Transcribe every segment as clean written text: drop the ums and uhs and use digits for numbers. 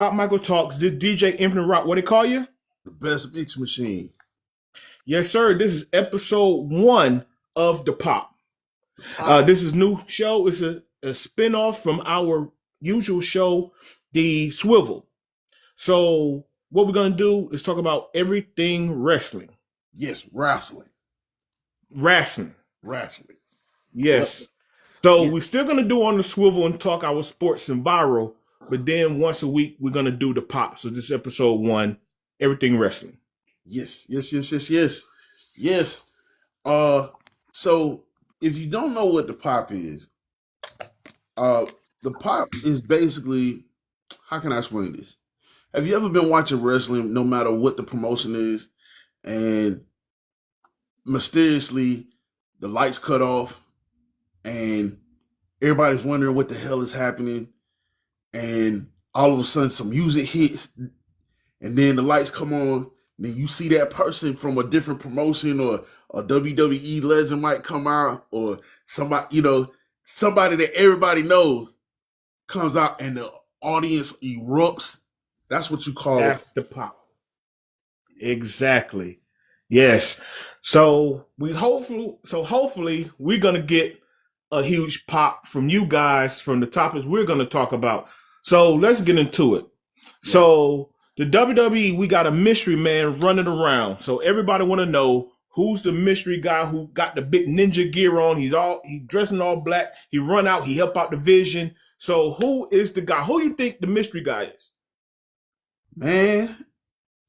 Rock Michael Talks. This DJ Infinite Rock. What they call you? The best mix machine. Yes, sir. This is episode 1 of The Pop. This is new show. It's a spinoff from our usual show, The Swivel. So what we're gonna do is talk about everything wrestling. Yes, wrestling. Wrestling. Yes. Yep. So we're still gonna do on The Swivel and talk our sports and viral, but then once a week we're gonna do The Pop. So this is episode 1, everything wrestling. Yes. So if you don't know what the pop is, the pop is basically, how can I explain this? Have you ever been watching wrestling, no matter what the promotion is, and mysteriously the lights cut off and everybody's wondering what the hell is happening, and all of a sudden some music hits and then the lights come on, and then you see that person from a different promotion, or a WWE legend might come out, or somebody that everybody knows comes out and the audience erupts. That's what you call That's the pop. Exactly. Yes. So hopefully we're gonna get a huge pop from you guys from the topics we're gonna talk about. So let's get into it. Yeah. So the WWE, we got a mystery man running around. So everybody want to know who's the mystery guy who got the big ninja gear on. He dressed in all black. He run out. He help out the Vision. So who is the guy? Who you think the mystery guy is? Man,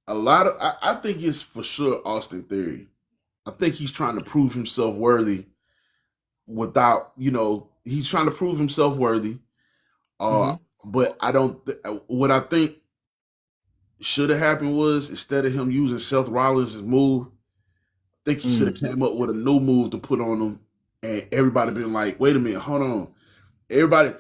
I think it's for sure Austin Theory. I think he's trying to prove himself worthy without, he's trying to prove himself worthy. But what I think should have happened was, instead of him using Seth Rollins' move, I think he should have came up with a new move to put on him, and everybody been like, wait a minute, hold on. Everybody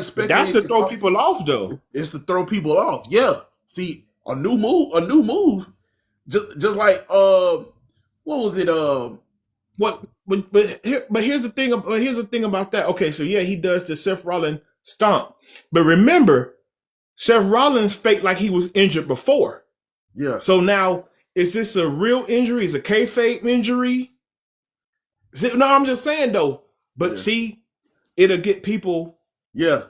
speculating. That's to throw people off, though. It's to throw people off. Yeah. See, a new move. Just like what was it? But here's the thing. Here's the thing about that. Okay, so yeah, he does the Seth Rollins stomp, but remember, Seth Rollins faked like he was injured before. Yeah. So now, is this a real injury? Is it a kayfabe injury? No, I'm just saying though. But see, it'll get people. Yeah.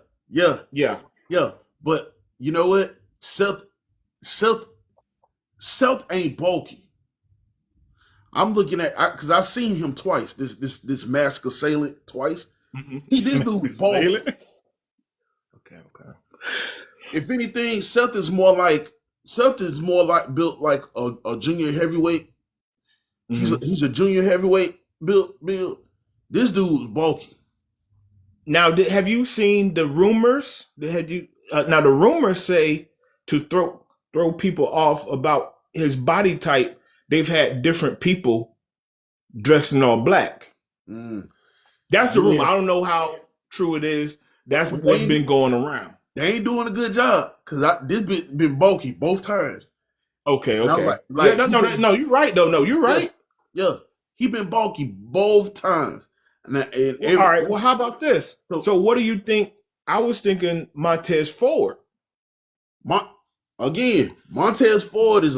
But you know what? Seth ain't bulky. I'm looking at, because I've seen him twice. This mask assailant twice. Mm-hmm. This dude is bulky. Okay. If anything, Seth is more like built like a junior heavyweight. Mm-hmm. He's a junior heavyweight built. This dude is bulky. Now, have you seen the rumors? Now the rumors say to throw people off about his body type. They've had different people dressed in all black. That's the rumor. I don't know how true it is. That's what's been going around. They ain't doing a good job, because this been bulky both times. Okay. No, you're right though. No, you're right. Yeah. He been bulky both times. All right. Well, how about this? So what do you think? I was thinking Montez Ford. Montez Ford is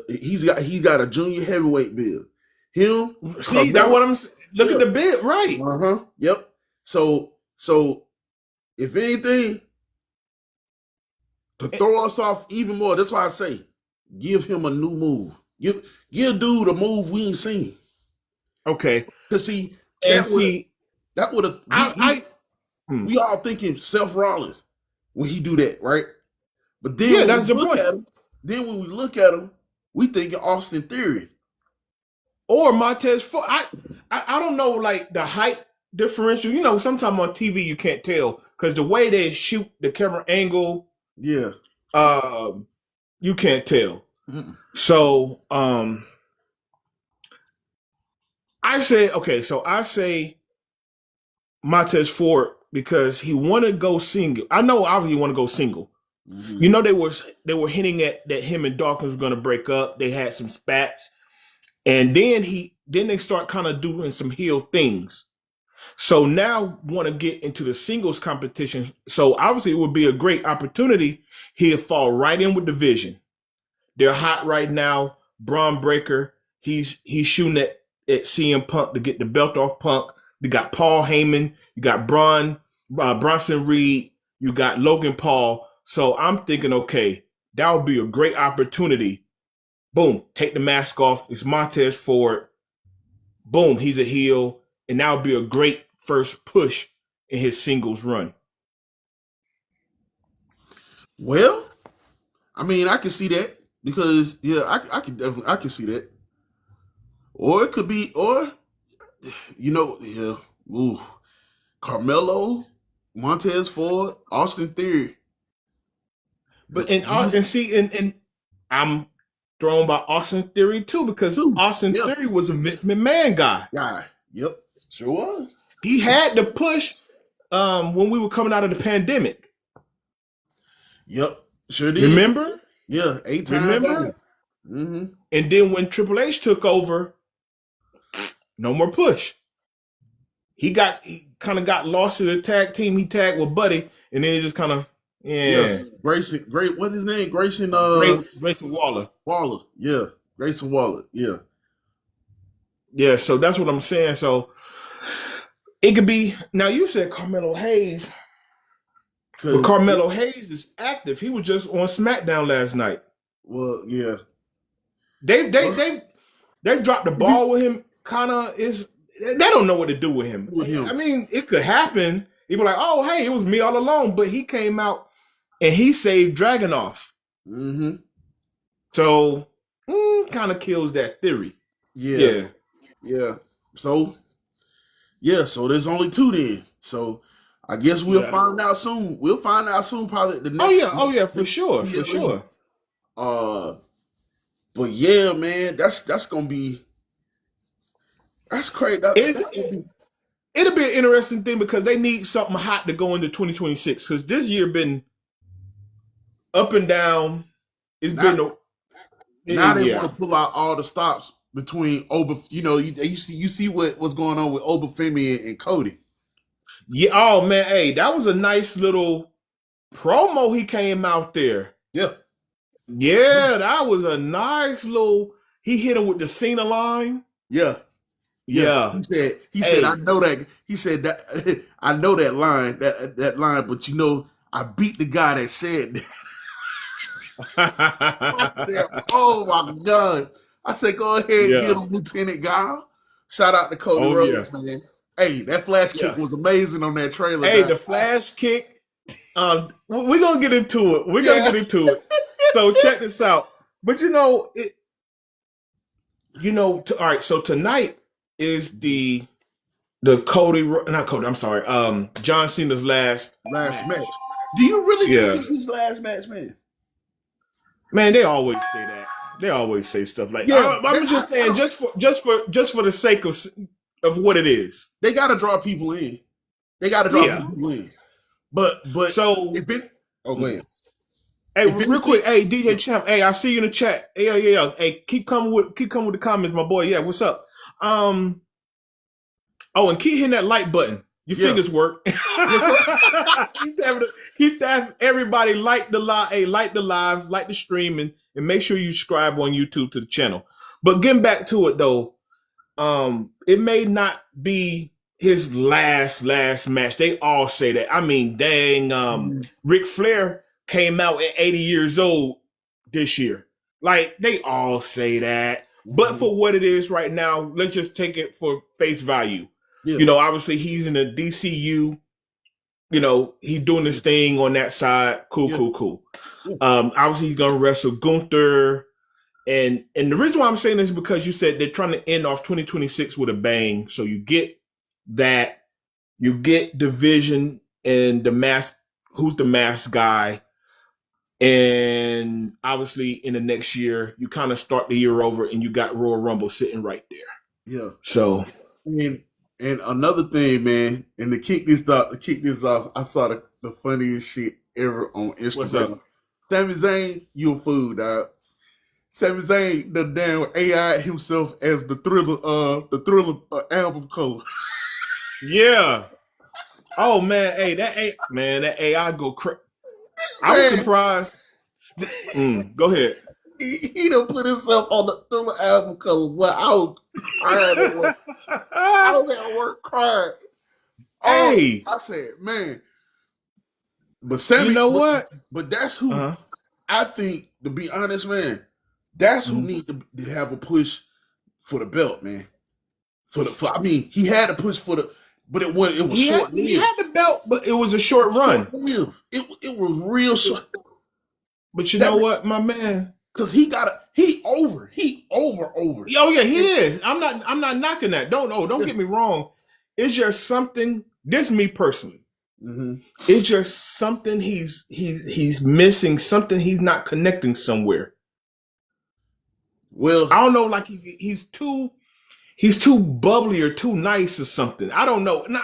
he's got a junior heavyweight build. Him. See, that's what I'm. Look at the bid, right? Yep. So if anything, to throw us off even more, that's why I say, give him a new move. Give dude a move we ain't seen. Okay. Because we all thinking Seth Rollins when he do that, right? But then that's the point. Then when we look at him, we thinking Austin Theory or Montez Ford. I don't know, like the height differential. Sometimes on TV you can't tell because the way they shoot the camera angle. Yeah. You can't tell. Mm-mm. So I say Montez Ford because he want to go single. I know obviously he want to go single. Mm-hmm. They were hinting at that him and Dawkins were going to break up. They had some spats, and then they start kind of doing some heel things. So now want to get into the singles competition. So obviously it would be a great opportunity. He'll fall right in with Division. They're hot right now. Braun Breaker, he's shooting at CM Punk to get the belt off Punk. You got Paul Heyman, you got Bronson Reed, you got Logan Paul. So I'm thinking, okay, that would be a great opportunity. Boom, take the mask off. It's Montez Ford. Boom, he's a heel, and that would be a great first push in his singles run. Well, I mean, I can see that because I can see that. Or it could be, or ooh, Carmelo, Montez Ford, Austin Theory. But and I'm thrown by Austin Theory too because Austin Theory was a Vince McMahon guy. Yep, sure was. He had to push when we were coming out of the pandemic. Yep, sure did. Remember? Yeah, 8 times. Remember? Mm-hmm. And then when Triple H took over, no more push. He kind of got lost in the tag team. He tagged with Buddy, and then he just kind of Grayson, what's his name? Grayson Waller. Yeah. Grayson Waller, yeah. Yeah, so that's what I'm saying. So it could be, now you said Carmelo Hayes. But Carmelo Hayes is active. He was just on SmackDown last night. Well, yeah. They dropped the ball with him. They don't know what to do with him. I mean, it could happen. He'd be like, oh, hey, it was me all along. But he came out and he saved Dragunov. Mm-hmm. So, kind of kills that theory. Yeah. So there's only 2 then. So I guess we'll find out soon. We'll find out soon, probably the next. Oh yeah, for sure. But yeah, man, that's gonna be. That's crazy. It'll be an interesting thing because they need something hot to go into 2026 because this year been up and down. They want to pull out all the stops between you see what's going on with Obafemi and Cody. Yeah. Oh man, hey, that was a nice little promo. He came out there. Yeah. Yeah, that was a nice little. He hit him with the Cena line. Yeah. Yeah. He said, I know that. He said that I know that line, that line, but I beat the guy that said that. I said, oh my God. I said, go ahead, get him, Lieutenant Guy. Shout out to Cody Rhodes, man. Hey, that flash kick was amazing on that trailer. Hey, the flash kick. We're gonna get into it. So check this out. But all right. So tonight is the John Cena's last match. Do you really think it's his last match, man? Man, they always say that. They always say stuff like that. I'm just saying, just for the sake of what it is. They got to draw people in. People in. But so if it, go ahead. Hey, real quick, hey DJ Champ, hey, I see you in the chat. Yeah. Hey, keep coming with the comments, my boy. Yeah, what's up? And keep hitting that like button. Your fingers work. keep that. Everybody like the live. Hey, like the live, like the stream, and make sure you subscribe on YouTube to the channel. But getting back to it though, it may not be his last match. They all say that. I mean, dang, Ric Flair came out at 80 years old this year. Like, they all say that. But for what it is right now, let's just take it for face value. Yeah. Obviously he's in the DCU. He's doing this thing on that side. Cool. Obviously he's gonna wrestle Gunther. And the reason why I'm saying this is because you said they're trying to end off 2026 with a bang. So you get that, you get Division and the mask, who's the mask guy. And obviously in the next year, you kind of start the year over and you got Royal Rumble sitting right there. Yeah. So and another thing, man, and to kick this off, I saw the funniest shit ever on Instagram. What's up? Sami Zayn, you a fool, dog. Sami Zayn, the damn AI himself as the Thriller album cover. Yeah. Oh man, hey, that AI go crazy. I was Man, surprised. Go ahead. he done put himself on the Thriller album cover. But I was crying at work. I was at work crying. Oh, Hey, I said, man. But you Sammy, know what? but that's who Uh-huh. I think, to be honest, man, that's who Mhm. needs to have a push for the belt, man. I mean, he had a push for the, but it was short He lived. had the belt, but it was a short Short run. lived. It was real short. But you That know what, my man? because he over. Oh yeah, he And, is. I'm not knocking that. Don't get me wrong. It's just something. This me personally. mm-hmm. It's just something he's missing. Something he's not connecting somewhere. Well, I don't know. Like he's too bubbly or too nice or something. I don't know. Now,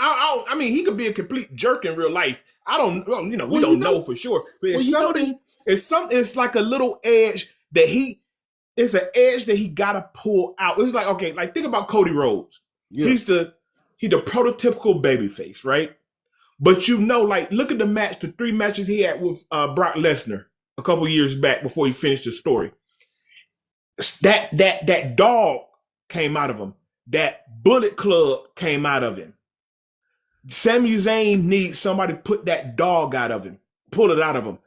I mean, he could be a complete jerk in real life. I don't. Well, we well, don't know for sure. But well, it's that. something. It's like a little edge that he. It's an edge that he gotta pull out. It's like okay, like think about Cody Rhodes. Yeah, He's the prototypical babyface, right? But like look at the 3 matches he had with Brock Lesnar a couple years back before he finished the story. That dog came out of him. That Bullet Club came out of him. Sami Zayn needs somebody to put that dog out of him, pull it out of him.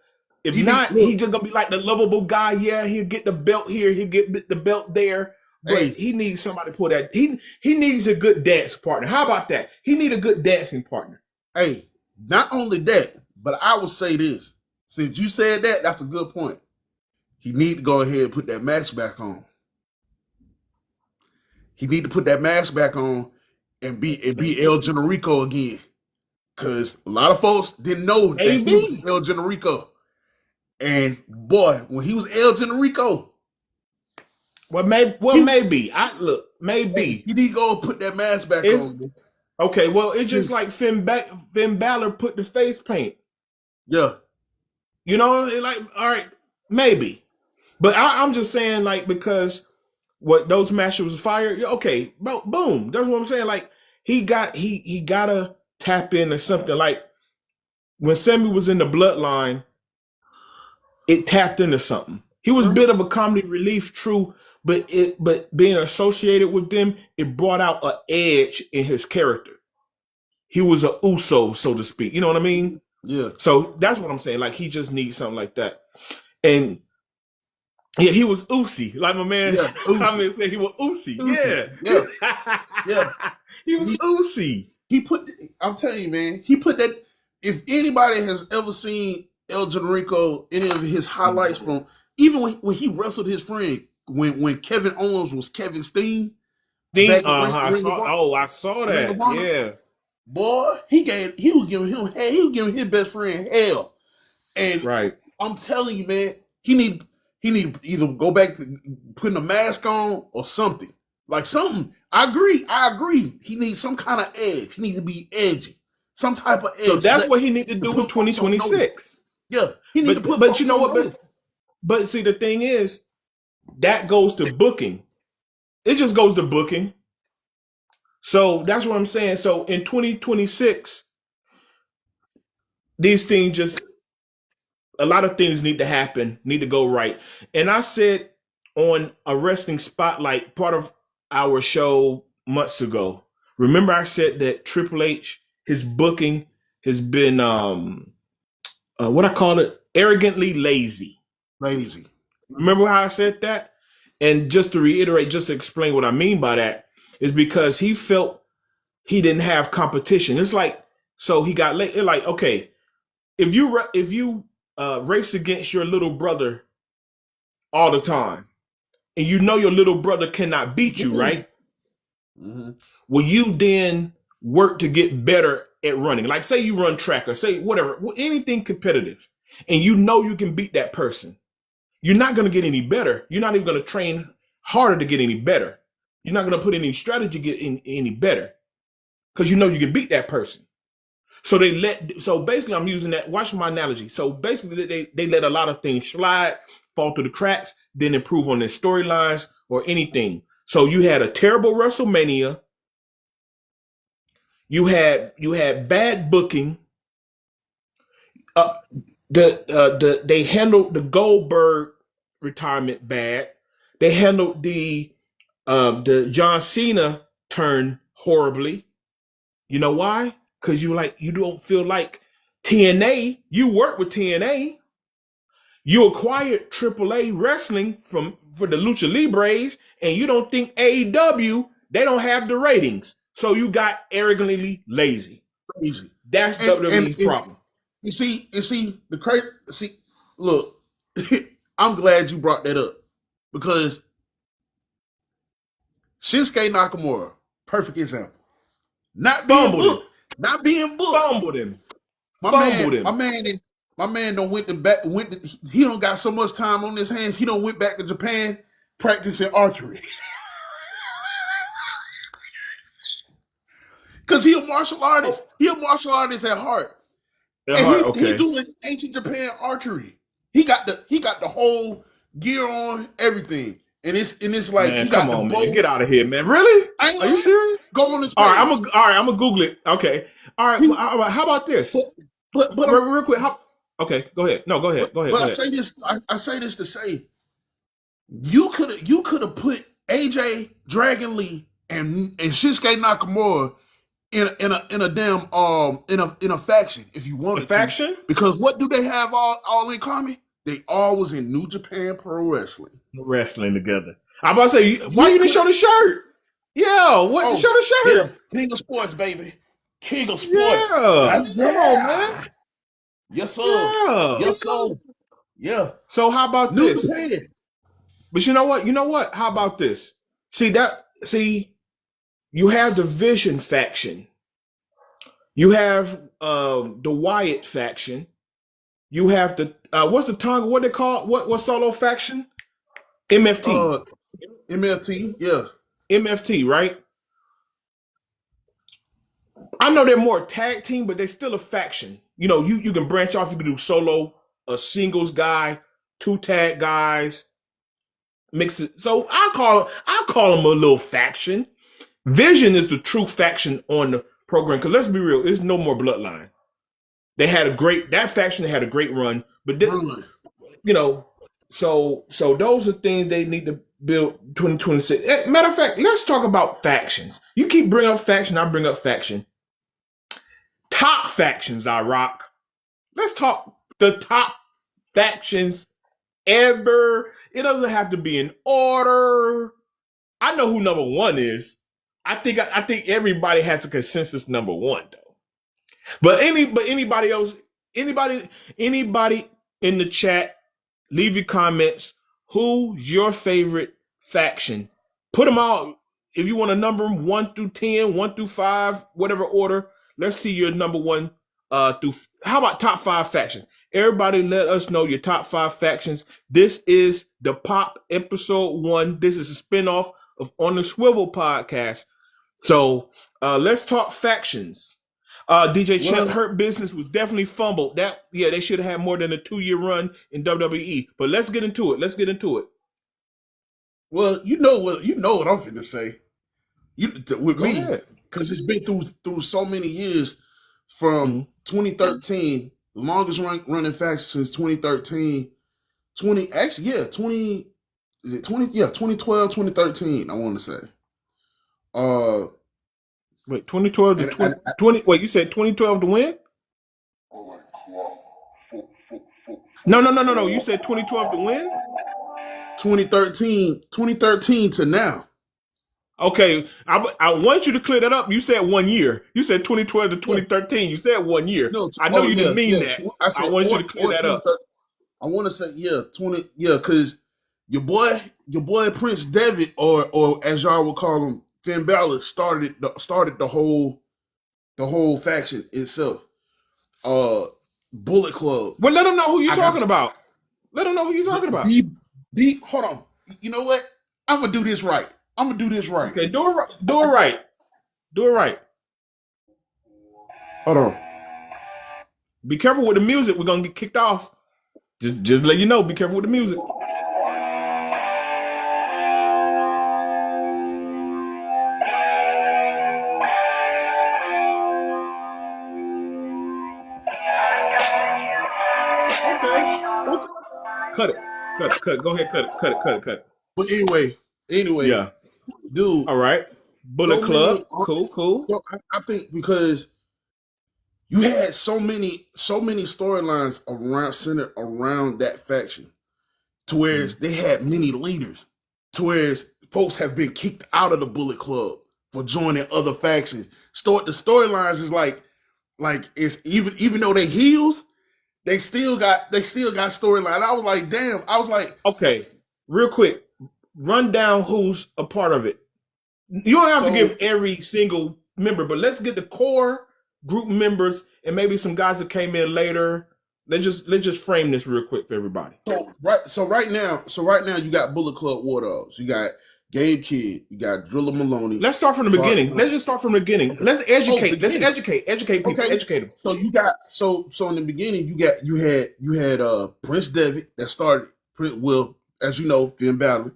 If not, he just gonna be like the lovable guy. Yeah, he'll get the belt here, he'll get the belt there. But hey, he needs somebody to pull that. He needs a good dance partner. How about that? He need a good dancing partner. hey, not only that, but I would say this. Since you said that, that's a good point. He need to go ahead and put that mask back on. He need to put that mask back on and be El Generico again. Cause a lot of folks didn't know that he was Maybe. El Generico. And boy, when he was El Generico, Maybe. hey, Maybe. he need to go put that mask back It's on. Man. okay. Well, it's just like Finn Balor put the face paint. Yeah. Like all right, maybe. But I'm just saying, like, because what those matches was fire. Okay, bro, boom. That's what I'm saying. Like, he gotta tap into something. Like when Sammy was in the Bloodline, it tapped into something. He was a bit of a comedy relief, true, but being associated with them, it brought out an edge in his character. He was a Uso, so to speak. You know what I mean? Yeah. So that's what I'm saying. Like he just needs something like that. And yeah, he was Uzi, like my man comment said he was Uzi. Yeah. Yeah. He was Uzi. I'm telling you, man, he put that. If anybody has ever seen El Generico, any of his highlights from even when he wrestled his friend, when Kevin Owens was Kevin Steen, back in I saw that. Yeah. Boy, he was giving his best friend hell. And Right. I'm telling you, man, he need to either go back to putting a mask on or something. Like something. I agree. He needs some kind of edge. He needs to be edgy. Some type of edge. So that's what he need to do in 2026. Yeah. He need to put but you know what? But see, the thing is, that goes to booking. It just goes to booking. So that's what I'm saying. So in 2026, these things a lot of things need to happen, need to go right. And I said on a wrestling spotlight, part of our show months ago, remember I said that Triple H, his booking has been, what I call it, arrogantly lazy. Lazy. Remember how I said that? And just to reiterate, just to explain what I mean by that, is because he felt he didn't have competition. It's like, so he got late. Like, okay, if you race against your little brother all the time, and you know your little brother cannot beat you, right? Mm-hmm. Will you then work to get better at running? Like, say you run track or say whatever, anything competitive, and you know you can beat that person. You're not going to get any better. You're not even going to train harder to get any better. You're not going to put any strategy to get any better because you know you can beat that person. So basically I'm using that, watch my analogy. So basically they let a lot of things slide, fall through the cracks, didn't improve on their storylines or anything. So you had a terrible WrestleMania. You had bad booking. They handled the Goldberg retirement bad. They handled the John Cena turn horribly. You know why? Because you don't feel like TNA. You work with TNA. You acquired AAA wrestling for the Lucha Libres, and you don't think AEW, they don't have the ratings. So you got arrogantly lazy. Easy. That's WWE's problem. You see, look, I'm glad you brought that up because Shinsuke Nakamura, perfect example. Not being booked. Fumbled him. My man don't he don't got so much time on his hands. He don't went back to Japan practicing archery. Cause he a martial artist. He a martial artist at heart. He doing ancient Japan archery. He got the whole gear on, everything. And it's like, man, he got come on, the bow. man. Get out of here, man. Really? Are you serious? Go on this page. All right, I'm gonna Google it. Okay. All right. How about this? But real quick. Okay, go ahead. No, go ahead. Go ahead. I say this to say, you could have put AJ Dragon Lee and Shinsuke Nakamura in a faction if you wanted faction? To. Because what do they have all in common? They all was in New Japan Pro Wrestling. Wrestling together. I'm about to say, why you didn't show the shirt? Yeah, show the shirt. Yeah. King of Sports, baby. King of Sports. Yeah. Come on, man. Yes, sir. Yeah. Yes, sir. Yeah. So how about New this? Japan. But you know what? How about this? See, you have the Vision faction. You have the Wyatt faction. You have the what's the tongue? What they call what solo faction? MFT. MFT, yeah. MFT, right? I know they're more tag team, but they're still a faction. You know, you can branch off. You can do solo, a singles guy, 2 tag guys, mix it. So I call them a little faction. Vision is the true faction on the program. Because let's be real, it's no more Bloodline. That faction had a great run, but you know, so those are things they need to build 2026. Matter of fact, let's talk about factions. You keep bringing up faction, I bring up faction. Top factions I rock. Let's talk the top factions ever. It doesn't have to be in order. I know who number 1 is. I think everybody has a consensus number 1 though. But anybody else, anybody in the chat, leave your comments. Who's your favorite faction? Put them out. If you want to number them 1 through 10, 1 through 5, whatever order. Let's see your number 1 through. How about top 5 factions? Everybody, let us know your top 5 factions. This is the Pop episode 1. This is a spinoff of On the Swivel podcast. So let's talk factions. DJ Champ Hurt Business was definitely fumbled. They should have had more than a 2-year run in WWE. But let's get into it. Well, you know what I'm finna say. With Go me, ahead. because it's been through so many years from 2013, the longest running faction since 2013. 2012, 2013, I want to say. Wait, 2012 to 20. Wait, you said 2012 to win? No. You said 2012 to win? 2013 to now. Okay, I want you to clear that up. You said 1 year. You said 2012 to 2013. You said 1 year. No, I know you didn't mean that. I want you to clear that up. I want to say 20. Yeah, because your boy Prince Devitt, or as y'all would call him, Finn Balor, started the whole faction itself. Bullet Club. Well, let them know who you're talking about. Hold on. You know what? I'm gonna do this right. Okay, do it right. Hold on. Be careful with the music. We're gonna get kicked off. Just let you know. Be careful with the music. cut. Go ahead, cut it. But anyway, Yeah. dude, All right. Bullet so Club. many. Cool. So I think because you had so many storylines around centered around that faction, to where they had many leaders, to where folks have been kicked out of the Bullet Club for joining other factions. The storylines is like it's even though they heels, they still got storyline. I was like, damn. I was like, Okay. Real quick, run down who's a part of it. You don't have to give every single member, but let's get the core group members and maybe some guys that came in later. Let's just frame this real quick for everybody. So right now you got Bullet Club War Dogs. You got Gabe Kidd. You got Driller Maloney. Let's start from the beginning. Let's just start from the beginning. Let's educate. Let's educate people. Okay. Educate them. So you got so in the beginning you had Prince Devitt that started. Well, as you know, Finn Balor,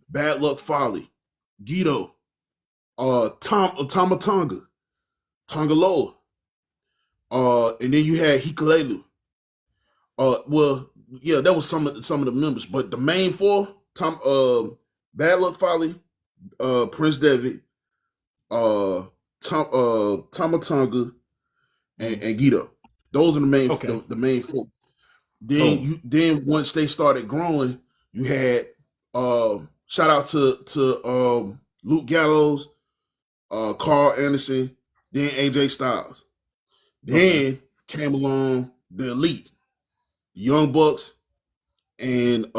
Bad Luck Folly, Guido, Tama Tonga Loa, and then you had Hikalelu. Well, yeah, that was some of the members, but the main four: Bad Luck Folly, Prince Devitt, Tama Tonga, and Guido. Those are the main the main four. Then once they started growing, you had shout out to Luke Gallows, Carl Anderson, then AJ Styles. Then came along the Elite, Young Bucks, and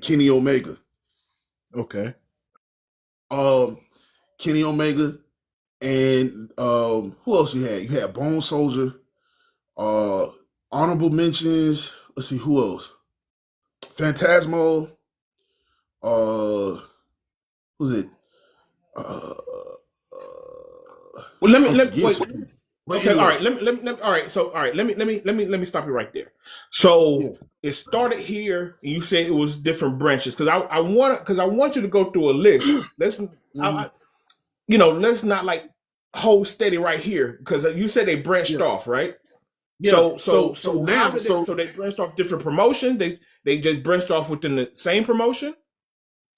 Kenny Omega. Okay. Kenny Omega, and who else you had? You had Bone Soldier. Honorable mentions. Let's see who else. Phantasmo. Who's it? Well, let me wait. But Okay, anyway. all right. Let me stop you right there. So it started here, and you said it was different branches. Because I want you to go through a list. Let's let's not like hold steady right here, because you said they branched off, right? Yeah. So they branched off different promotions. They just branched off within the same promotion.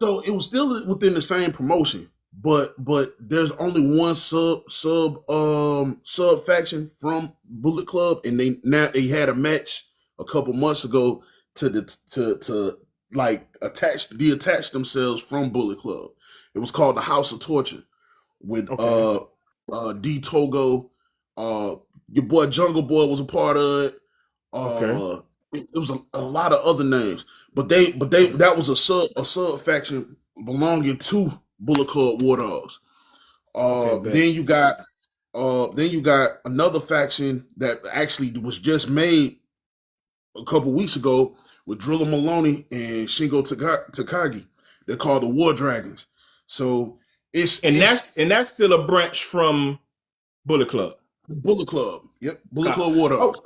So it was still within the same promotion, but there's only one sub faction from Bullet Club, and they had a match a couple months ago to detach themselves from Bullet Club. It was called the House of Torture with D Togo, your boy Jungle Boy was a part of it. It was a lot of other names, but that was a sub faction belonging to Bullet Club War Dogs. Then you got another faction that actually was just made a couple weeks ago with Driller Maloney and Shingo Takagi. They're called the War Dragons. So that's still a branch from Bullet Club. Bullet Club. Yep. Bullet Club War Dogs.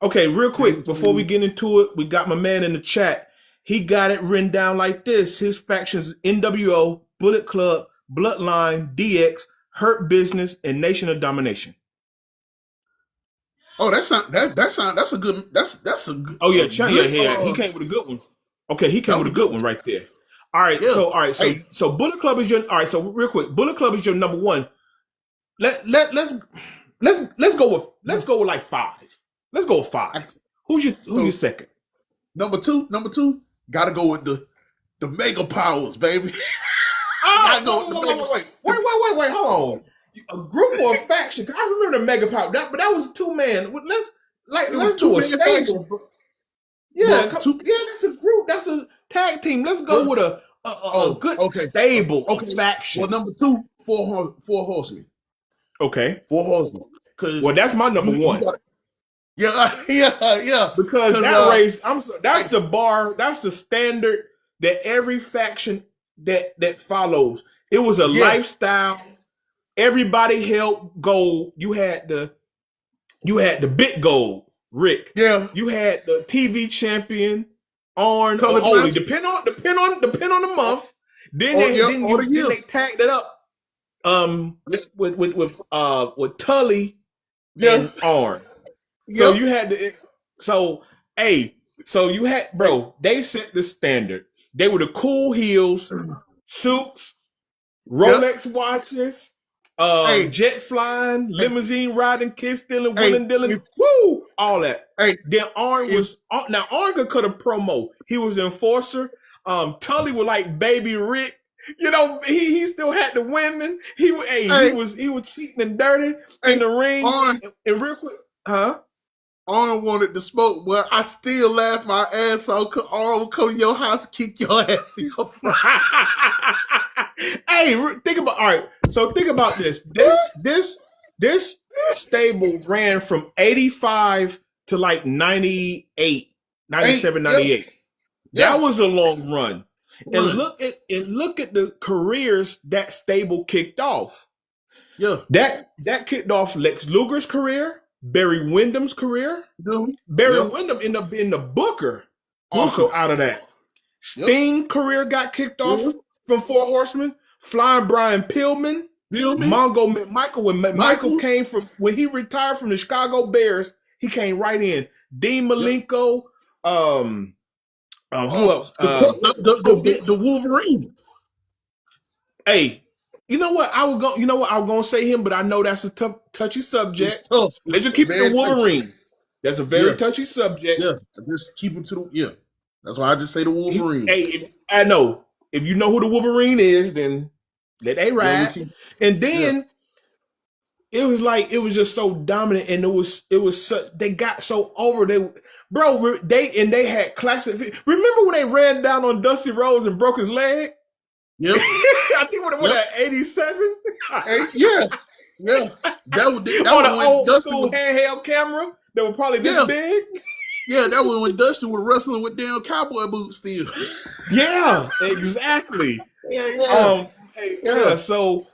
Okay, real quick, before we get into it, we got my man in the chat. He got it written down like this. His factions: NWO, Bullet Club, Bloodline, DX, Hurt Business, and Nation of Domination. Oh, that's a good. Oh yeah, he came with a good one. Okay, he came with a good one right there. All right, so Bullet Club is your. All right, so real quick, Bullet Club is your number one. Let's go with like 5. Let's go with 5. Who's your second? Number two, gotta go with the Mega Powers, baby. Wait, hold on. A group or a faction? I remember the Mega Power, but that was 2 man. Let's do a stable. That's a group. That's a tag team. Let's go with a good stable faction. Well, number 2, four horsemen. Okay, 4 horsemen. Well, that's my number 1. Yeah. Because that race, that's the bar, that's the standard that every faction that follows. It was a lifestyle. Everybody held gold. You had the big gold, Rick. Yeah. You had the TV champion, Arn, Oli. Depend on the month. Then they tagged it up. With Tully and Arn. So you had to. So hey, So you had, bro, they set the standard. They were the cool heels, suits, Yep. Rolex watches, Hey, jet flying, hey, limousine riding, kiss stealing, hey, willing dealing, if, woo, all that. hey, Then Arn if, was now Arn could cut a promo. He was the enforcer. Tully was like Baby Rick. You know, he still had the women. hey, He was cheating and dirty in hey, the ring. on, And real quick, huh? on wanted to smoke, but I still laugh my ass off. Cause on come to your house, kick your ass in your front. Hey, think about all right. So think about this. This stable ran from 85 to like 98, Hey, 97, yeah, 98. yeah, That was a long run. And run, look at the careers that stable kicked off. yeah, That kicked off Lex Luger's career, Barry Windham's career. Barry yep, Windham ended up being the Booker Booker, also out of that. yep, Sting career got kicked yeah, off from Four Horsemen. Flying Brian Pillman, feel me, Mongo McMichael. When McMichael Michaels, came from when he retired from the Chicago Bears, he came right in. Dean yep. Malenko, who else? The Wolverine. Hey, you know what? I would go. You know what? I was gonna say him, but I know that's a touchy It's subject. tough. Let's just It's keep it very to touchy. Wolverine. That's a very Yeah, touchy subject. yeah. Just keep it to the yeah. That's why I just say the Wolverine. I know if you know who the Wolverine is, then let they Yeah, we ride. keep. And Yeah, then it was just so dominant, and they got so over they had classic. Remember when they ran down on Dusty Rhodes and broke his leg? yep, I think when it was yep. at 87 Hey, yeah, yeah. That on was an when old Dusty school was. handheld camera that was probably this Yeah, big. yeah. That was when Dusty was wrestling with damn cowboy boots still. Yeah, exactly. Yeah, yeah, Um, yeah. so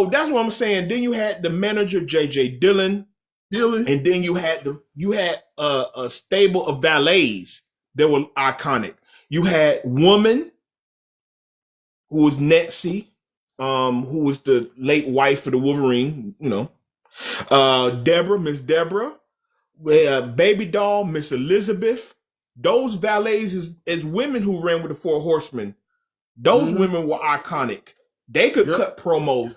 that's what I'm saying. Then you had the manager JJ Dillon, Really? and then you had a stable of valets that were iconic. You had Woman, who was Netsy, who was the late wife of the Wolverine, you know. Miss Deborah, Baby Doll, Miss Elizabeth. Those valets is women who ran with the Four Horsemen. Those Mm-hmm. women were iconic. They could Yep. cut promos.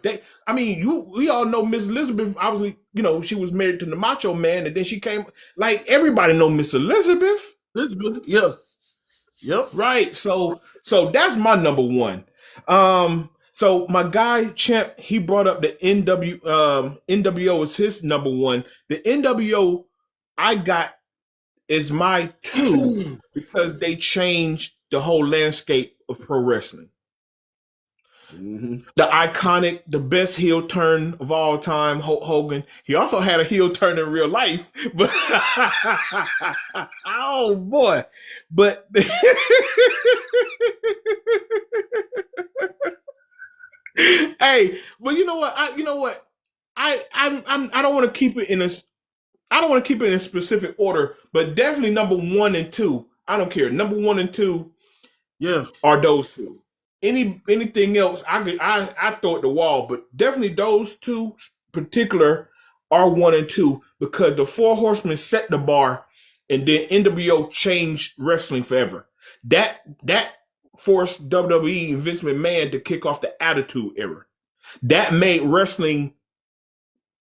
We all know Miss Elizabeth. Obviously, you know she was married to the Macho Man, and then she came. Like everybody know Miss Elizabeth, Elizabeth. Yeah. Yep. right? So that's my number one. So my guy Champ, he brought up the NWO as his number one. The NWO I got is my two because they changed the whole landscape of pro wrestling. Mm-hmm. The iconic, the best heel turn of all time, Hulk Hogan. He also had a heel turn in real life, but oh boy! But hey, but you know what? I don't want to keep it in a I don't want to keep it in a specific order, but definitely number one and two. I don't care. Number one and two Yeah. are those two. Anything else, I throw at the wall, but definitely those two particular are one and two because the Four Horsemen set the bar, and then NWO changed wrestling forever. That forced WWE and Vince McMahon to kick off the Attitude Era. That made wrestling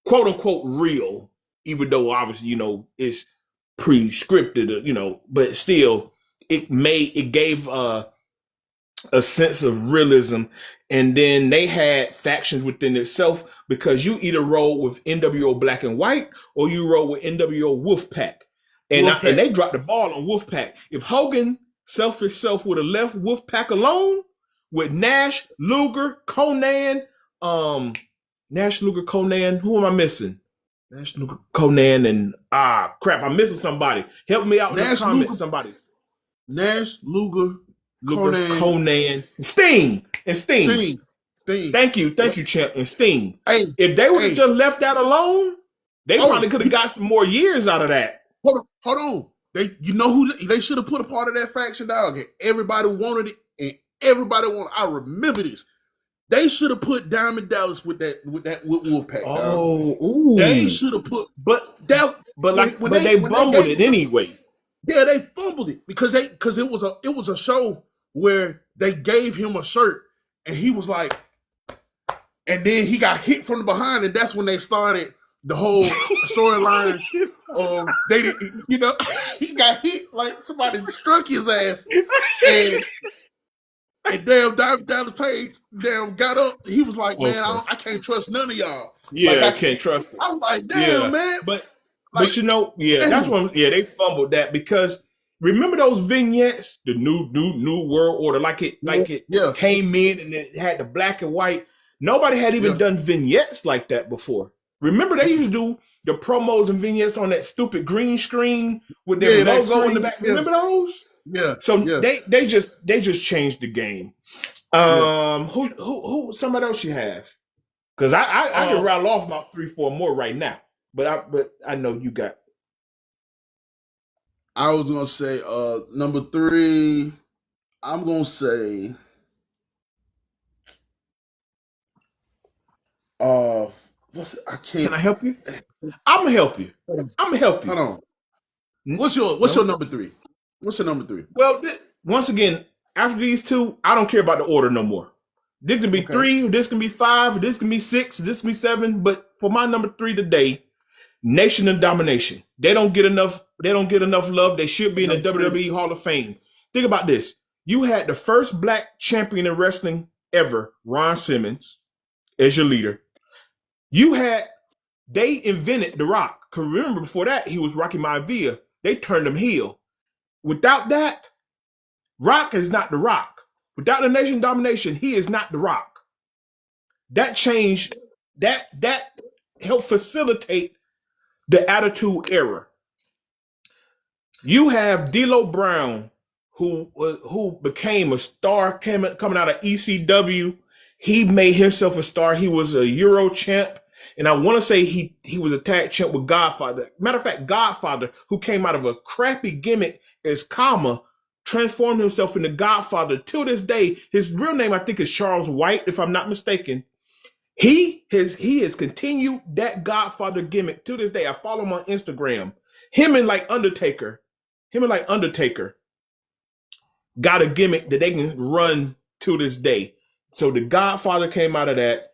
quote unquote real, even though obviously it's pre-scripted, but still it gave a sense of realism. And then they had factions within itself because you either roll with NWO Black and White or you roll with NWO Wolfpack. And they dropped the ball on Wolfpack. If Hogan selfish self would have left Wolfpack alone with Nash, Luger, Conan, who am I missing? Nash, Luger, Conan, and crap, I'm missing somebody. Help me out in the comments, somebody. Nash, Luger, Conan, Sting. Sting. Thank you, Champ, and Sting. Hey, if they would have just left that alone, they probably could have got some more years out of that. Hold on. They should have put a part of that faction, dog. And everybody wanted it, and everybody wanted. I remember this. They should have put Diamond Dallas with Wolfpack. Oh, ooh. They should have put, but they bumbled it anyway. Yeah, they fumbled it because it was a show where they gave him a shirt and he was like, and then he got hit from the behind, and that's when they started the whole storyline. They didn't, he got hit like somebody struck his ass, and damn dived down the page, damn got up. He was like, man, I can't trust none of y'all. Yeah, like, I can't trust it. I was like, damn, man. But Like, that's what. They fumbled that because remember those vignettes, the new world order, like it came in and it had the black and white. Nobody had even done vignettes like that before. Remember they used to do the promos and vignettes on that stupid green screen with their logo in the back. Remember those? Yeah. So they just changed the game. Who somebody else you have? Because I can rattle off about 3-4 more right now. But I know you got. I was gonna say number 3. I'm gonna say I can't. Can I help you? I'm gonna help you. Hold on. What's your number 3? What's your number 3? Well, once again, after these two, I don't care about the order no more. This can be 3, this can be 5, this can be 6, this can be 7. But for my number 3 today, Nation and Domination. They don't get enough love. They should be in the WWE Hall of Fame. Think about this. You had the first black champion in wrestling ever, Ron Simmons, as your leader. They invented The Rock. Because remember, before that, he was Rocky Maivia. They turned him heel. Without that, Rock is not The Rock. Without the Nation Domination, he is not The Rock. That changed, that helped facilitate the Attitude Era. You have D'Lo Brown, who became a star coming out of ECW. He made himself a star. He was a Euro champ. And I want to say he was a tag champ with Godfather. Matter of fact, Godfather, who came out of a crappy gimmick as Kama, transformed himself into Godfather. Till this day, his real name, I think, is Charles White, if I'm not mistaken. He has continued that Godfather gimmick to this day. I follow him on Instagram. Him and Undertaker got a gimmick that they can run to this day. So the Godfather came out of that.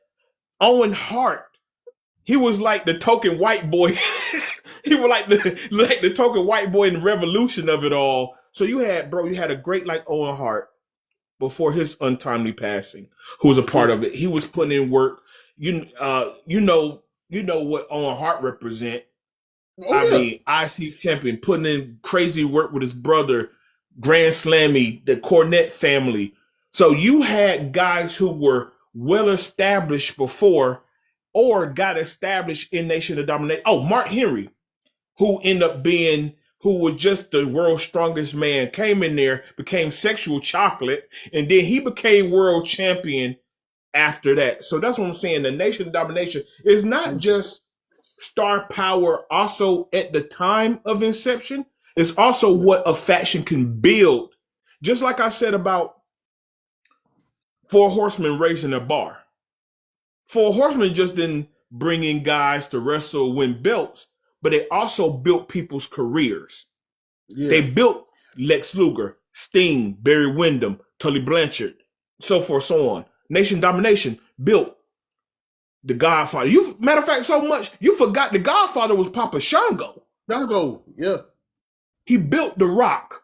Owen Hart, he was like the token white boy. He was like the token white boy in the revolution of it all. So you had a great Owen Hart before his untimely passing, who was a part of it. He was putting in work. You know what Owen Hart represent. I mean, IC champion, putting in crazy work with his brother, Grand Slammy, the Cornette family. So you had guys who were well established before or got established in Nation of Domination. Oh, Mark Henry, who was just the world's strongest man, came in there, became Sexual Chocolate, and then he became world champion after that. So that's what I'm saying. The Nation of Domination is not just star power also at the time of inception. It's also what a faction can build. Just like I said about Four Horsemen raising a bar. Four Horsemen just didn't bring in guys to wrestle, win belts, but they also built people's careers. Yeah. They built Lex Luger, Sting, Barry Windham, Tully Blanchard, so forth, so on. Nation Domination built the Godfather. Matter of fact, so much you forgot the Godfather was Papa Shango. Shango, yeah. He built The Rock.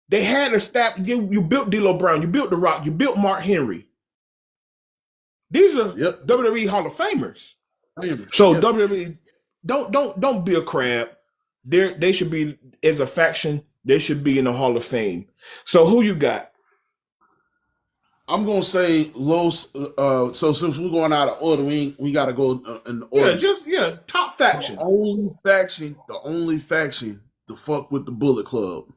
They had a staff. You built D'Lo Brown. You built The Rock. You built Mark Henry. These are WWE Hall of Famers. So WWE, don't be a crab. They should be, as a faction, they should be in the Hall of Fame. So who you got? I'm gonna say Los. So since we're going out of order, we gotta go in order. Top faction. The only faction to fuck with the Bullet Club,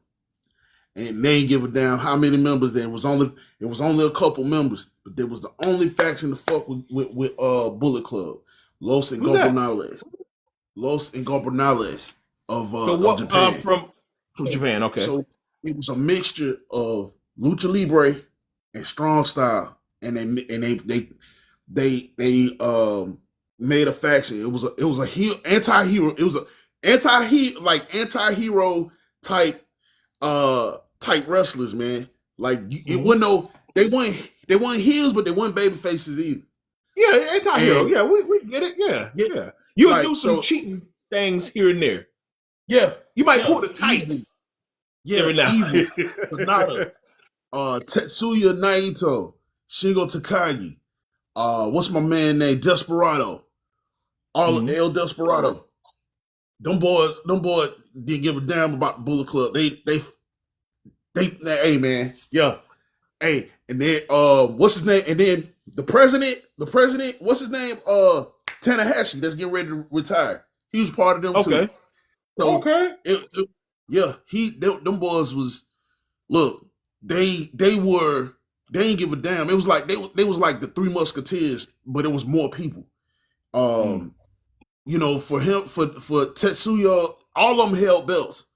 and they ain't give a damn how many members there. It was only a couple members, but there was the only faction to fuck with Bullet Club. Los Ingobernables. Los Ingobernables of Japan. From Japan. Okay. So it was a mixture of lucha libre and strong style, and they made a faction. It was a anti-hero. It was a anti-hero type type wrestlers, man. Like it wasn't no they weren't heels, but they weren't baby faces either. Yeah, anti-hero. And Yeah, we get it. Yeah, yeah, yeah. You'll like do some so cheating things here and there. yeah, You might yeah, pull the tights yeah, every now. evil, Sonata, Tetsuya Naito, Shingo Takagi, what's my man name? Desperado. All of El Desperado. Them boys didn't give a damn about the Bullet Club. They hey man, yeah. Hey, and then what's his name? And then the president, what's his name? Tanahashi, that's getting ready to retire. He was part of them too. So yeah, them boys was look, they didn't give a damn. It was like they was like the Three Musketeers, but it was more people. You know, for Tetsuya, all of them held belts.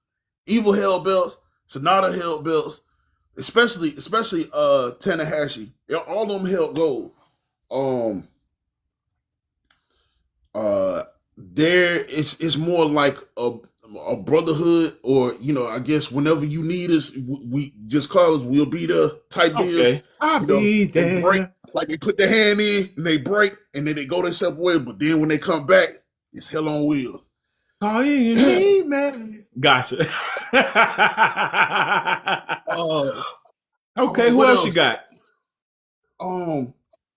Evil held belts, Sonata held belts, especially Tanahashi. All of them held gold. There it's more like a brotherhood, or you know, I guess whenever you need us, we just call us. We'll be there type deal. I'll be there. They break, like they put their hand in and they break, and then they go their separate ways. But then when they come back, it's hell on wheels. Oh, you need me. Gotcha. Okay, who else you got? I'm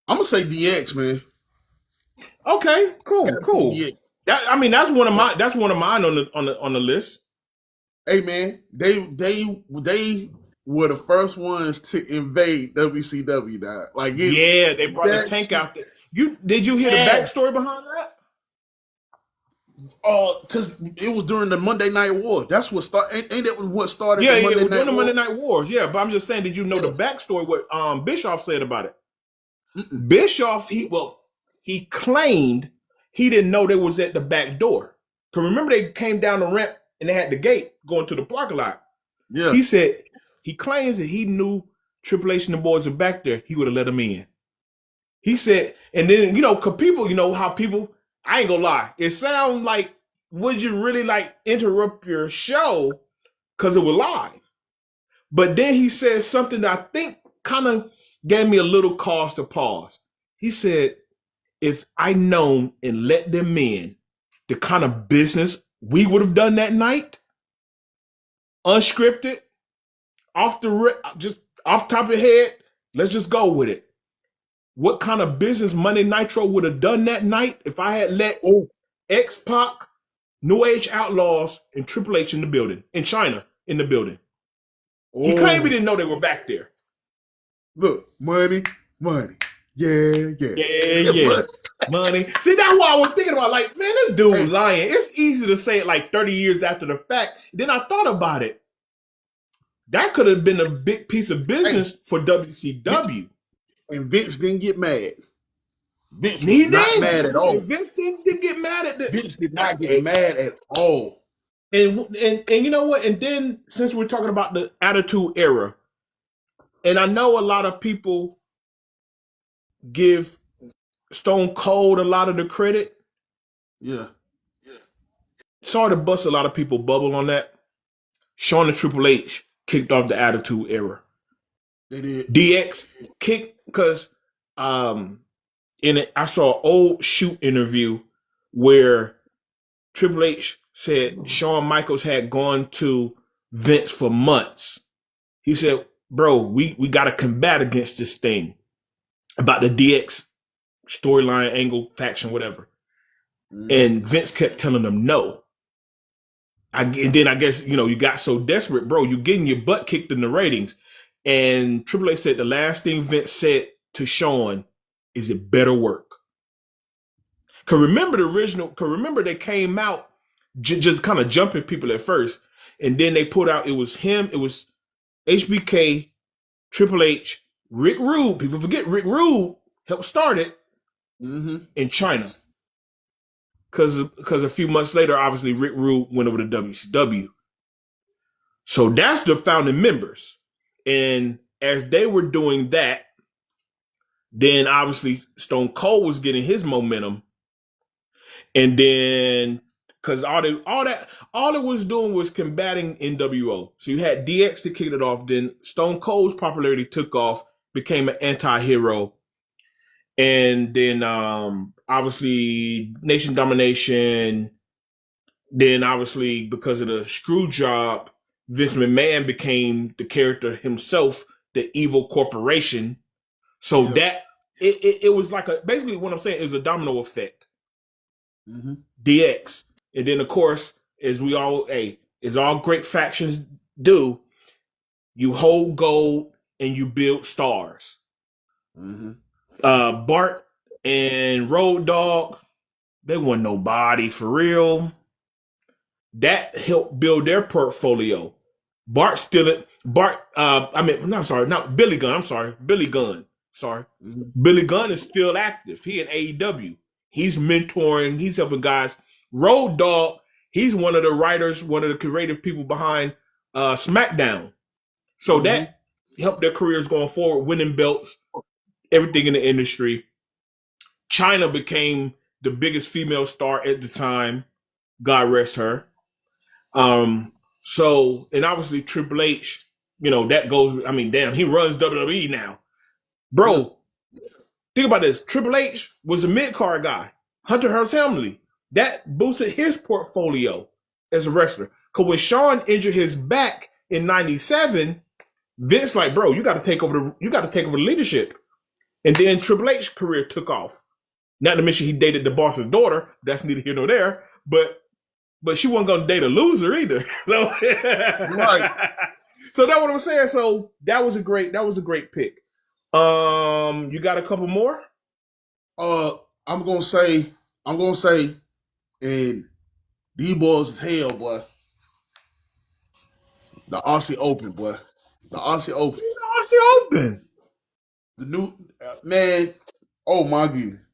gonna say DX, man. Okay, cool. I mean, that's one of mine on the list. Hey, man, they were the first ones to invade WCW. Now, like they brought the tank out there. Did you hear the backstory behind that? Because it was during the Monday Night War. That's what started. Ain't that what started? Yeah, during the Monday Night Wars. Yeah, but I'm just saying, did you know the backstory? What Bischoff said about it? Mm-mm. Bischoff, he claimed he didn't know they was at the back door. Cause remember they came down the ramp and they had the gate going to the parking lot. Yeah, he said he claims that he knew Triple H and the boys were back there. He would have let them in. He said, and then cause people, how people. I ain't gonna lie. It sounds like, would you really like interrupt your show because it was live? But then he said something that I think kind of gave me a little cause to pause. He said, if I known and let them in, the kind of business we would have done that night, unscripted, just off the top of your head, let's just go with it. What kind of business Monday Nitro would have done that night if I had let X-Pac, New Age Outlaws, and Triple H in the building, in China in the building. He claimed he didn't know they were back there. Look, money. Yeah. Money. See, that's what I was thinking about. Like, man, this dude lying. It's easy to say it like 30 years after the fact. Then I thought about it. That could have been a big piece of business for WCW. And Vince didn't get mad. Vince was not mad at all. Vince didn't get mad at that. Vince did not get mad at all. And you know what? And then since we're talking about the Attitude Era, and I know a lot of people give Stone Cold a lot of the credit. Yeah. Sorry to bust a lot of people bubble on that. Shawn and Triple H kicked off the Attitude Era. They did. DX kicked because I saw an old shoot interview where Triple H said Shawn Michaels had gone to Vince for months. He said, bro, we got to combat against this thing about the DX storyline, angle, faction, whatever. And Vince kept telling them no. And then I guess, you got so desperate, bro, you're getting your butt kicked in the ratings. And Triple H said the last thing Vince said to Shawn is it better work. Cause remember they came out just kind of jumping people at first. And then they put out, it was HBK, Triple H, Rick Rude. People forget Rick Rude helped start it in China. Cause a few months later, obviously Rick Rude went over to WCW. So that's the founding members. And as they were doing that, then obviously Stone Cold was getting his momentum. And then because all it was doing was combating NWO. So you had DX to kick it off. Then Stone Cold's popularity took off, became an anti-hero, and then obviously Nation Domination. Then obviously because of the screw job, Vince McMahon became the character himself, the evil corporation. So that it was like basically what I'm saying is a domino effect. Mm-hmm. DX, and then of course, as all great factions do, you hold gold and you build stars. Mm-hmm. Bart and Road Dogg, they weren't nobody for real. That helped build their portfolio. Bart still it. Not Billy Gunn. I'm sorry, Billy Gunn. Sorry, Billy Gunn is still active. He in AEW. He's mentoring. He's helping guys. Road Dogg. He's one of the writers, one of the creative people behind SmackDown. So that helped their careers going forward, winning belts, everything in the industry. Chyna became the biggest female star at the time. God rest her. So, and obviously Triple H, that goes, damn, he runs WWE now. Bro, think about this. Triple H was a mid-card guy. Hunter Hearst Helmsley. That boosted his portfolio as a wrestler. Because when Shawn injured his back in 97, Vince like, bro, you got to take over the leadership. And then Triple H's career took off. Not to mention he dated the boss's daughter. That's neither here nor there. But she wasn't gonna date a loser either. So right. So that's what I'm saying. So that was a great pick. You got a couple more? I'm gonna say, and these boys is hell, boy. The Aussie Open, boy. The Aussie Open. The Aussie Open. The new man. Oh my goodness.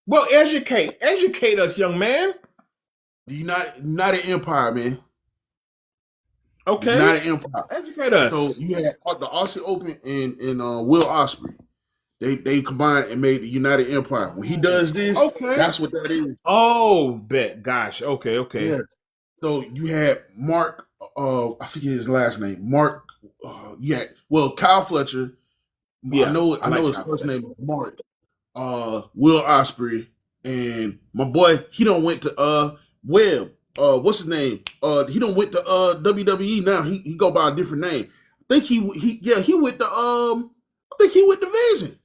Well, educate us, young man. The United Empire, man. Okay. United Empire. Educate us. So you had the Aussie Open and Will Ospreay. They combined and made the United Empire. When he does this, that's what that is. Oh, bet. Gosh. Okay. Yeah. So you had Mark. I forget his last name. Mark. Kyle Fletcher. Yeah. I know his first name is Mark. Will Ospreay and my boy. He don't went to Webb. What's his name? He don't went to WWE now. He go by a different name. I think he went to I think he went to Vision.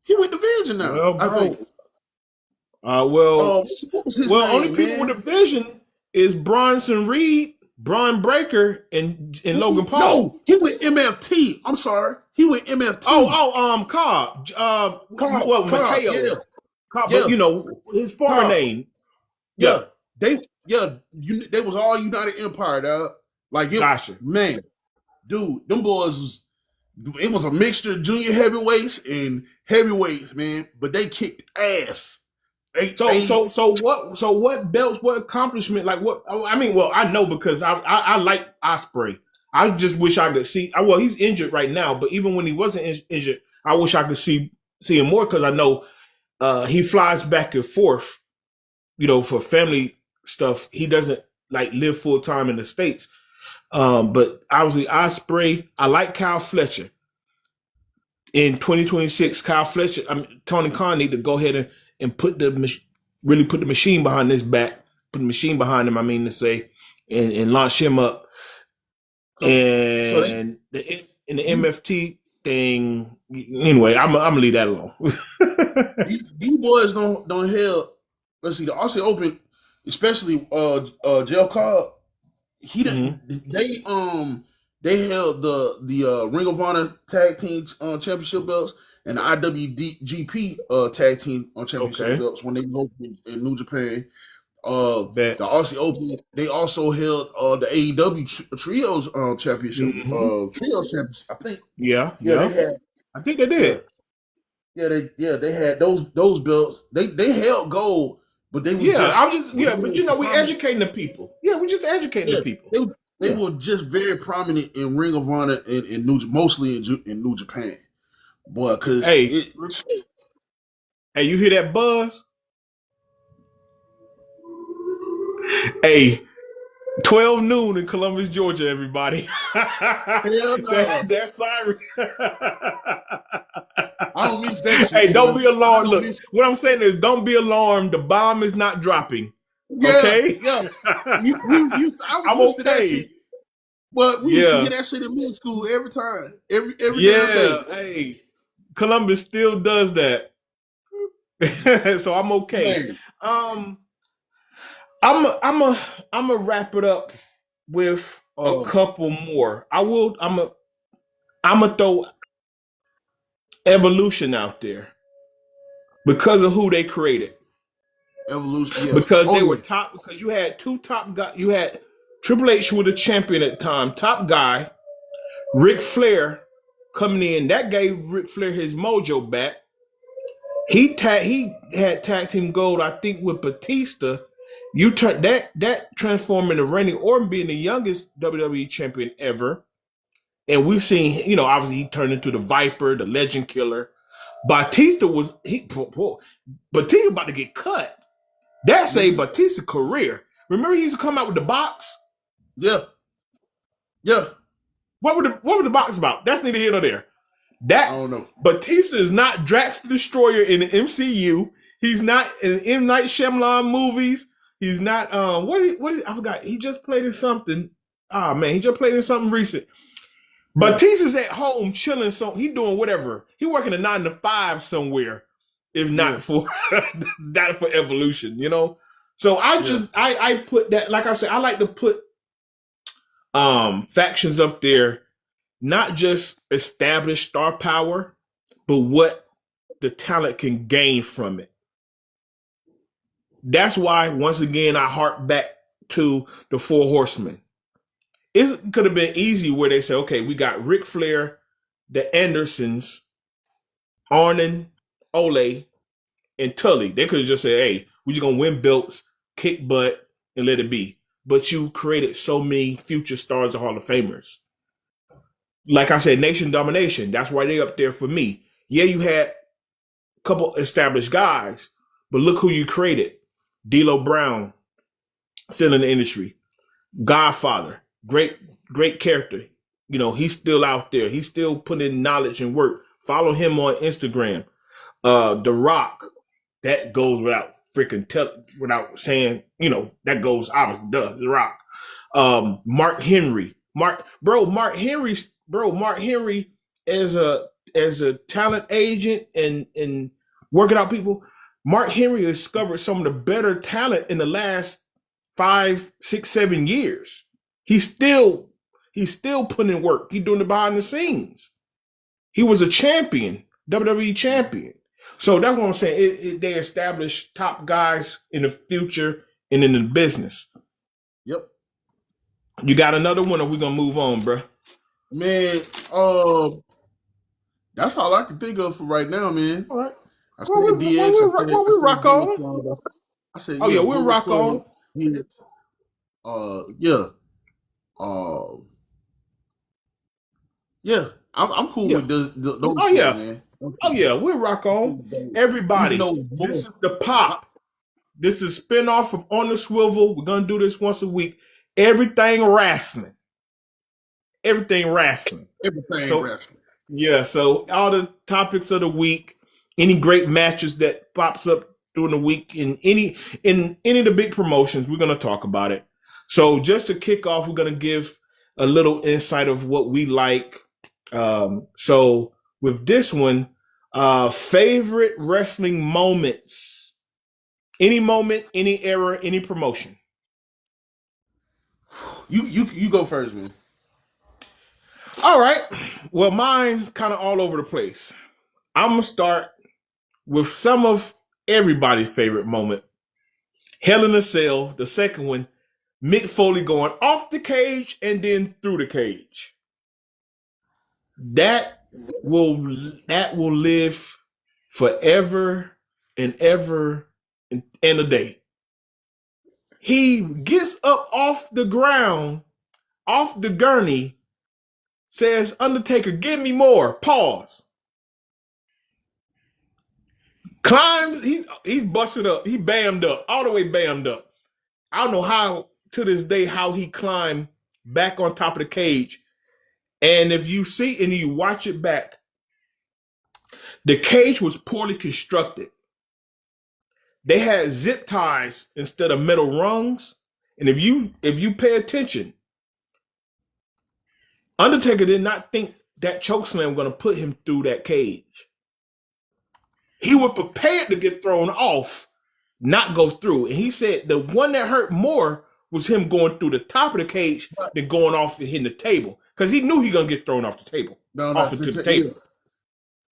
He went to Vision now. Well, bro. I think. What was his name? Only people with a Vision is Bronson Reed, Braun Breaker, and Logan Paul. No, he went MFT. I'm sorry, he went MFT. Cobb. Mateo. Yeah. Cobb, but, his former name. Yeah. They was all United Empire, dog. Like gotcha. Man, dude, them boys it was a mixture of junior heavyweights and heavyweights, man. But they kicked ass. So what belts? What accomplishment? Like what? I know because I like Ospreay. I just wish I could see. Well, he's injured right now, but even when he wasn't injured, I wish I could see him more because I know he flies back and forth. For family stuff, he doesn't live full time in the States. But obviously Ospreay, I like Kyle Fletcher. In 2026, Kyle Fletcher, Tony Khan need to go ahead and put the machine behind his back, put the machine behind him. And launch him up. And the MFT thing. Anyway, I'm gonna leave that alone. these boys don't help. Let's see, the Aussie Open, especially Jel Cobb, he didn't. They held the Ring of Honor Tag Team Championship belts and the IWGP Tag Team Championship belts when they go in New Japan. The Aussie Open, they also held the AEW Trios Championship. Trios Championship, I think. Yeah. They had. I think they did. They had those belts. They held gold. But they were we educating the people. Yeah, we just educating the people. They were just very prominent in Ring of Honor and in mostly in New Japan. Boy, because hey, you hear that buzz? Hey, 12 noon in Columbus, Georgia, everybody. Hell no. That's sorry. I don't miss that shit, Hey, don't boy. be I alarmed. don't Look, miss. what I'm saying is don't be alarmed. The bomb is not dropping. Yeah, Okay? yeah. I was I'm used to that okay. shit. But we used to Yeah. hear that shit in middle school every time, every damn day. Yeah. Hey, Columbus still does that. So I'm okay. Man, Um, I'm a wrap it up with a uh, couple more. I'm a throw Evolution out there because of who they created. evolution. Yeah. Because Oh they were yeah. top. Because you had two top guys. You had Triple H was the champion at the time, top guy. Ric Flair coming in. That gave Ric Flair his mojo back. He had tag team gold, I think, with Batista. You turn that transformed into Randy Orton being the youngest WWE champion ever. And we've seen, obviously he turned into the Viper, the Legend Killer. Batista about to get cut. That saved Mm-hmm. Batista's career. Remember he used to come out with the box? Yeah. Yeah. What was the box about? That's neither here nor there. I That don't know. Batista is not Drax the Destroyer in the MCU. He's not in M. Night Shyamalan movies. He's not what is I forgot. He just played in something. Ah man, he just played in something recent. Yeah. Batista's at home chilling, so he doing whatever. He working a 9 to 5 somewhere, if not Yeah. for not for Evolution, So I put that, like I said, I like to put factions up there, not just establish star power, but what the talent can gain from it. That's why, once again, I hark back to the Four Horsemen. It could have been easy where they say, okay, we got Ric Flair, the Andersons, Arnon, Ole, and Tully. They could have just said, hey, we're just going to win belts, kick butt, and let it be. But you created so many future stars and Hall of Famers. Like I said, Nation Domination. That's why they up there for me. Yeah, you had a couple established guys, but look who you created. D'Lo Brown, still in the industry. Godfather, great character. He's still out there. He's still putting in knowledge and work. Follow him on Instagram. The Rock, that goes without saying, that goes obviously, The Rock. Mark Henry. Mark Henry as a talent agent and working out people. Mark Henry discovered some of the better talent in the last 5, 6, 7 years. He's still putting in work. He's doing it behind the scenes. He was a champion, WWE champion. So that's what I'm saying. They establish top guys in the future and in the business. Yep. You got another one, or we gonna move on, bro? Man, that's all I can think of for right now, man. All right. I said DX. We rock on. I said, Oh yeah, yeah, we'll Bullet rock on. Club. Yeah. Yeah. I'm cool with those Oh four, yeah. man. Oh yeah, we'll rock on. Everybody, this is the pop. This is a spinoff from On the Swivel. We're gonna do this once a week. Everything wrestling. Everything wrestling. Wrestling. Yeah, so all the topics of the week, any great matches that pops up during the week in any of the big promotions, we're gonna talk about it. So just to kick off, we're gonna give a little insight of what we like. So with this one, favorite wrestling moments. Any moment, any era, any promotion. You go first, man. All right. Well, mine kind of all over the place. I'm gonna start with some of everybody's favorite moment. Hell in a Cell, the second one, Mick Foley going off the cage and then through the cage. That will live forever and ever and a day. He gets up off the ground, off the gurney, says, Undertaker, give me more. Pause. Climbs, he's busted up. He bammed up, all the way bammed up. I don't know how to this day how he climbed back on top of the cage. And if you see and you watch it back, the cage was poorly constructed. They had zip ties instead of metal rungs. And if you pay attention, Undertaker did not think that chokeslam was going to put him through that cage. He was prepared to get thrown off, not go through. And he said the one that hurt more was him going through the top of the cage than going off and hitting the table. Because he knew he was going to get thrown off the table. Off into the table.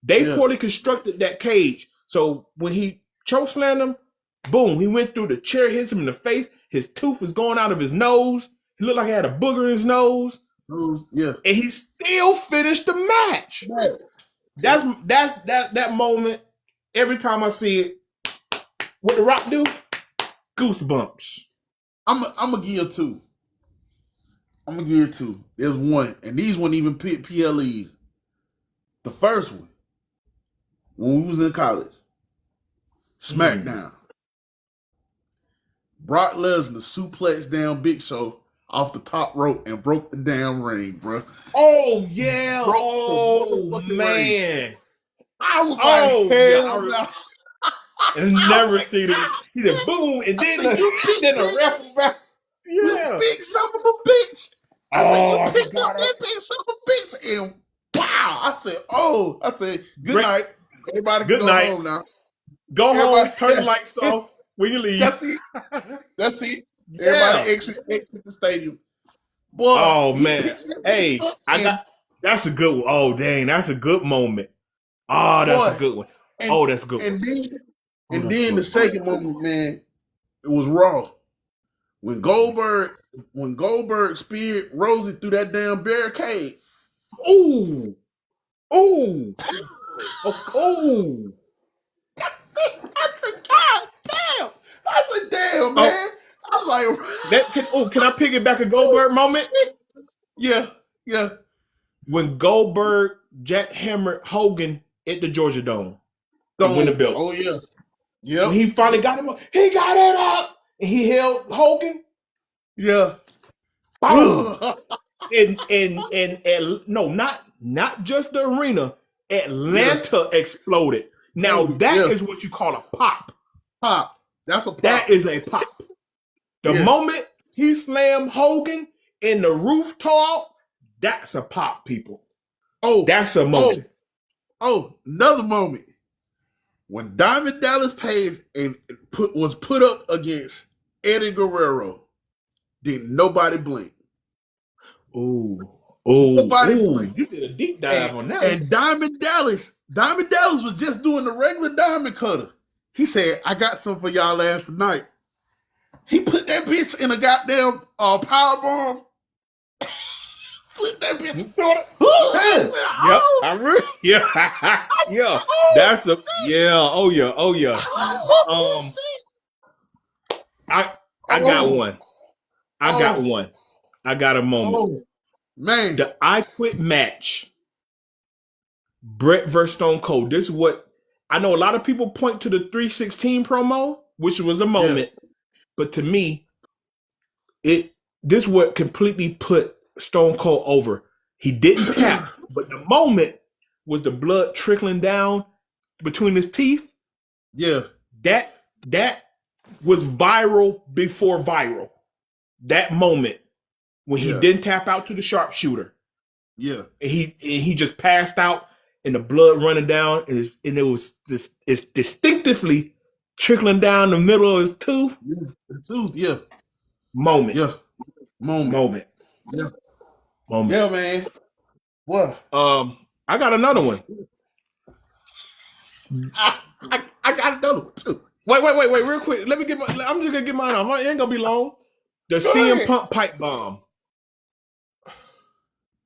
They poorly constructed that cage. So when he chokeslammed him, boom, he went through the chair, hits him in the face. His tooth was going out of his nose. He looked like he had a booger in his nose. Yeah. And he still finished the match. That's that moment. Every time I see it, what The Rock do? Goosebumps. I'm gonna give you two. I'm gonna give you two. There's one, and these weren't even PLEs. The first one, when we was in college, SmackDown. Brock Lesnar suplexed down Big Show off the top rope and broke the damn ring, bro. Oh yeah! Oh man! I was like, hell no. And never seen it. He said, boom, and then the ref back. Yeah. You big son of a bitch. I picked up that big son of a bitch, and wow. I said, good night. Everybody good go night. home now. Go home, turn the lights off when you leave. That's it. Everybody exit the stadium. Boy, oh man. Hey, that's a good one. Oh dang, that's a good moment. Oh, that's a good one. That's a good one. And then the second moment, man, it was Raw. When Goldberg speared Rosie through that damn barricade. Ooh. Oh. I said, God damn. I said, damn, man. I was like, can I piggyback a Goldberg moment? Yeah. When Goldberg jackhammered Hogan at the Georgia Dome to win the belt. Oh yeah. Yeah. When he finally got him up, he got it up, and he held Hogan. Yeah. Boom. and no, not just the arena. Atlanta exploded. Now that is what you call a pop. Pop. That's a pop. That is a pop. The moment he slammed Hogan and the roof tore out, that's a pop, people. Oh, that's a moment. Oh, another moment. When Diamond Dallas Page was put up against Eddie Guerrero, didn't nobody blink. Nobody blinked. You did a deep dive on that. And Diamond Dallas was just doing the regular diamond cutter. He said, I got some for y'all last night. He put that bitch in a goddamn power bomb. Flip that bitch. Yeah. That's a Oh yeah. I got one. I got a moment. Oh, man. The I Quit match. Bret versus Stone Cold. This is what I know. A lot of people point to the 316 promo, which was a moment, but to me, this what completely put Stone Cold over. He didn't tap, but the moment was the blood trickling down between his teeth. Yeah, that was viral before viral. That moment when he didn't tap out to the sharpshooter. Yeah, and he just passed out, and the blood running down, and it was just it's distinctively trickling down the middle of his tooth. The tooth, yeah. Moment. Yeah. Moment. Yeah. Moment. Yeah, man. What? I got another one. I got another one too. Wait, real quick. I'm just gonna get mine off. It ain't gonna be long. The CM Punk pipe bomb.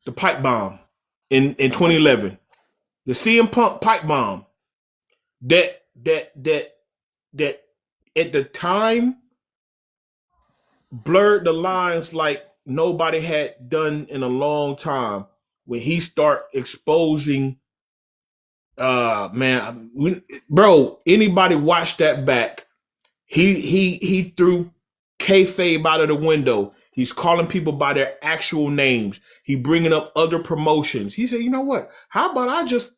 The pipe bomb in 2011. The CM Punk pipe bomb. That at the time blurred the lines like nobody had done in a long time when he start exposing bro, anybody watch that back, he threw kayfabe out of the window. He's calling people by their actual names. He bringing up other promotions. He said, you know what? How about I just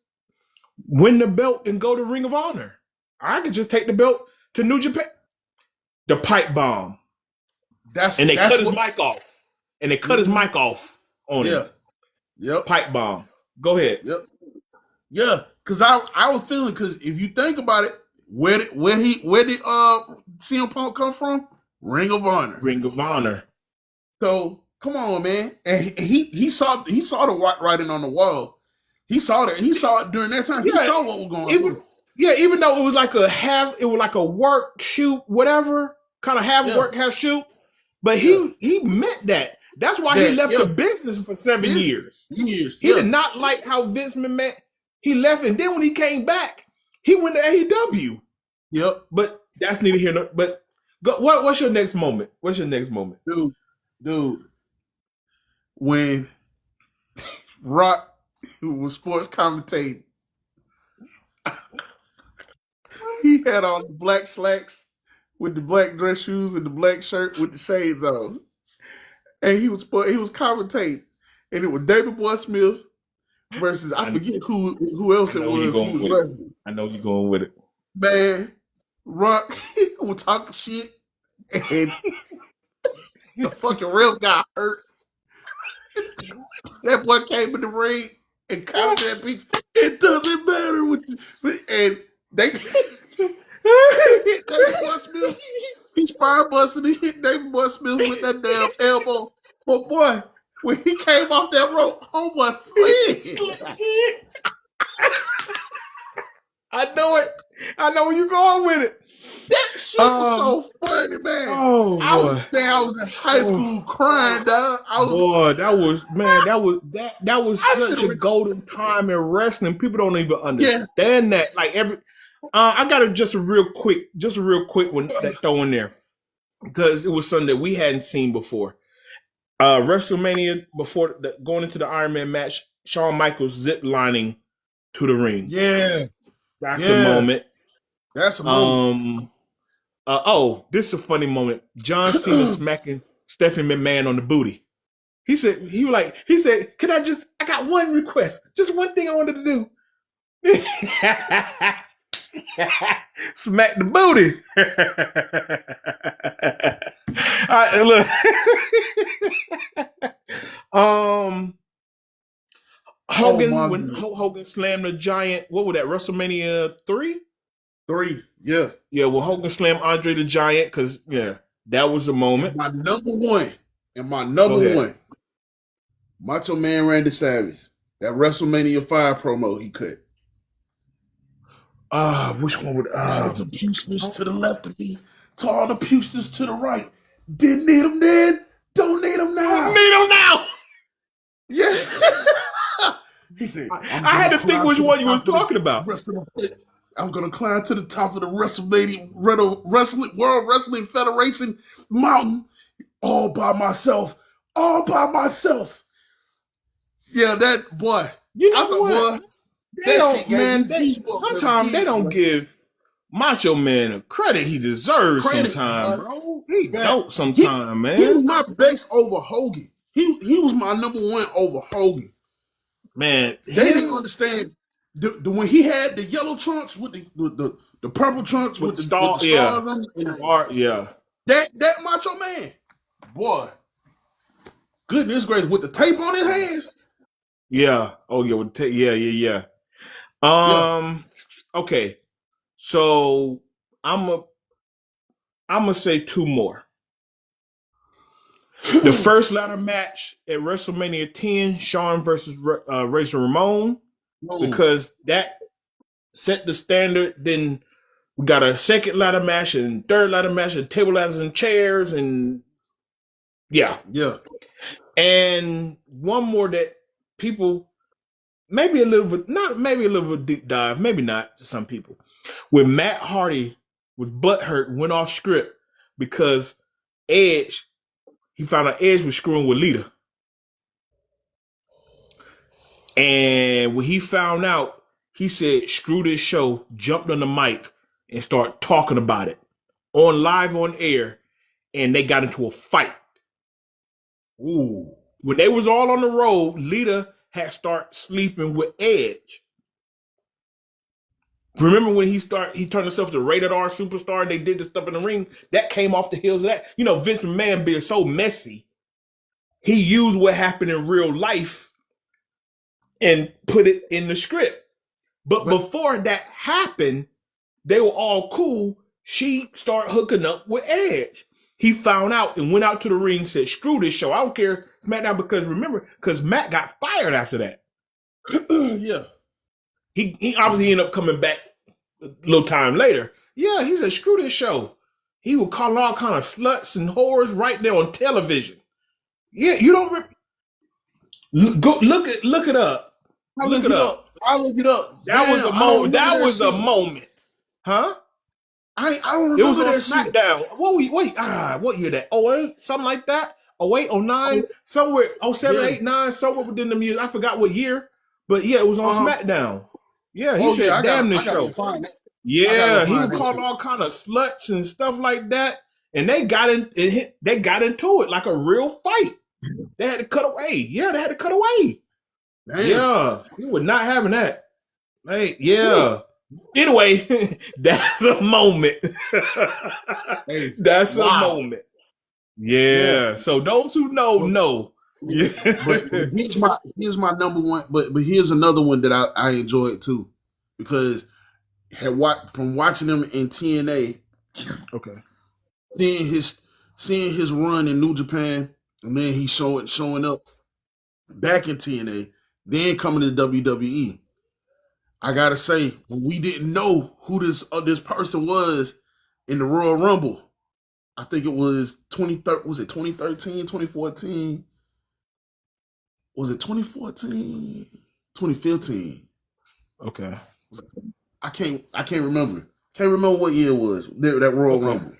win the belt and go to Ring of Honor? I could just take the belt to New Japan. The pipe bomb. And they cut his mic off. And they cut his mic off on him. Yep. Pipe bomb. Go ahead. Yep. Yeah, because I was feeling, because if you think about it, where did CM Punk come from? Ring of Honor. Ring of Honor. So come on, man. And he saw the writing on the wall. He saw it during that time. He saw what was going on. Yeah, even though it was like a work shoot, whatever, kind of half work, half shoot. But he meant that. That's why he left the business for 7 years. He did not like how Vince McMahon. He left, and then when he came back, he went to AEW. Yep. But that's neither here nor. But what's your next moment? What's your next moment, dude? When Rock, who was sports commentating, he had on the black slacks with the black dress shoes and the black shirt with the shades on, and he was commentating, and it was David Boy Smith versus I forget who else it was. I know you're going with it. Man, Rock was talking shit, and the fucking ref got hurt. That boy came in the ring and counted that piece. It doesn't matter what and they hit David Boy Smith. He spine busted and hit David Boy Smith with that damn elbow. But boy, when he came off that rope, homeboy slid. I know it. I know where you're going with it. That shit was so funny, man. Oh, I was in high school crying, dog. That was such a golden time in wrestling. People don't even understand that. Like I got just a real quick one that throw in there, because it was something that we hadn't seen before. WrestleMania, before going into the Iron Man match, Shawn Michaels zip lining to the ring. Yeah, that's a moment. That's a moment. This is a funny moment. John Cena smacking Stephanie McMahon on the booty. He said, I got one request. Just one thing I wanted to do. Smack the booty. All right, look. Hogan, when Hogan slammed the Giant, what was that, WrestleMania 3? 3, yeah. Yeah, well, Hogan slammed Andre the Giant, because, that was a moment. My number one, Macho Man Randy Savage. That WrestleMania 5 promo he cut. Which one would... all the pusters to the left of me, to all the pusters to the right. Didn't need them then, don't need them now. Need them now! Yeah. He said, I had to think which one you was talking about. I'm going to climb to the top of the WrestleMania World Wrestling Federation mountain all by myself. Yeah, that boy. You know what? Sometimes they don't give Macho Man a credit he deserves sometimes, bro. He don't sometimes, man. He was my best over Hogan. He was my number one over Hogan. Man, they didn't understand the when he had the yellow trunks with the purple trunks with the stars. That Macho Man, boy, goodness gracious, with the tape on his hands. Yeah. Oh yeah, with tape. Yeah. Okay. So I'm gonna say two more. The first ladder match at WrestleMania 10, Shawn versus Razor Ramon, because that set the standard. Then we got a second ladder match and third ladder match and table ladders and chairs and yeah. And one more that people maybe a little bit deep dive, maybe not to some people. When Matt Hardy was butthurt, went off script because Edge. He found out Edge was screwing with Lita. And when he found out, he said, screw this show, jumped on the mic and started talking about it live on air. and they got into a fight. Ooh. When they was all on the road, Lita had started sleeping with Edge. Remember when he turned himself to rated R superstar and they did the stuff in the ring? That came off the heels of that. You know, Vince McMahon being so messy, he used what happened in real life and put it in the script. But before that happened, they were all cool. She started hooking up with Edge. He found out and went out to the ring and said, screw this show. I don't care SmackDown, because Matt got fired after that. Yeah. He obviously ended up coming back a little time later. Yeah, he said, screw this show. He would call all kind of sluts and whores right there on television. Yeah, you don't go look it up. Look it up. I look it up. That was a moment. That was a moment. Huh? I don't remember. It was on that SmackDown. What year that? 08? Something like that? 08, 09? Somewhere, 07, 8, 9, somewhere within the music. I forgot what year. But yeah, it was on SmackDown. Yeah, he said, damn this show. Yeah, he would call all kind of sluts and stuff like that. And they got into it like a real fight. They had to cut away. Yeah, they had to cut away. Damn. Yeah, he was not having that. Hey, yeah. Anyway, that's a moment. That's a moment. Yeah. So those who know. Yeah. But here's my number one. But here's another one that I enjoyed too, because from watching him in TNA. Okay. Seeing his run in New Japan, and then he showing up back in TNA, then coming to WWE. I gotta say, when we didn't know who this person was in the Royal Rumble, I think it was 2013, 2014? Was it 2014? 2015? Okay. I can't remember. Can't remember what year it was, that Royal Rumble.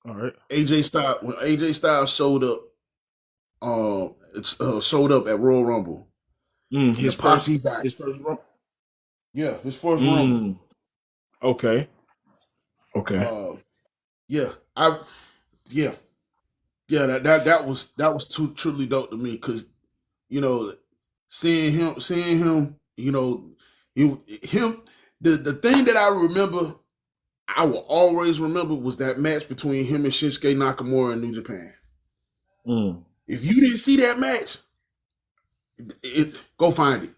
All right. When AJ Styles showed up, showed up at Royal Rumble. His first Rumble. Yeah, his first Rumble. Okay. Yeah, that was truly dope to me, because you know, seeing him, you know, the thing that I will always remember was that match between him and Shinsuke Nakamura in New Japan. If you didn't see that match, go find it,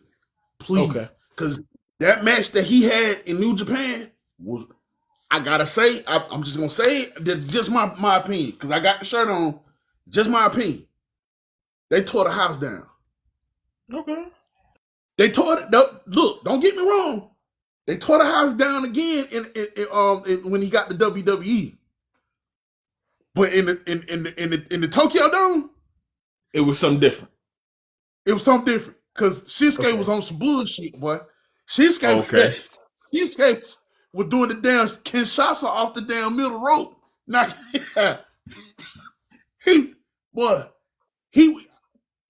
please. Okay. Because that match that he had in New Japan was, I gotta say, I'm just gonna say it, that's just my opinion, because I got the shirt on. Just my opinion. They tore the house down. Okay. They tore it. Look, don't get me wrong. They tore the house down again when he got the WWE. But in the Tokyo Dome, it was something different. It was something different, because Shinsuke was on some bullshit, boy. Shinsuke was doing the damn Kinshasa off the damn middle rope. Now,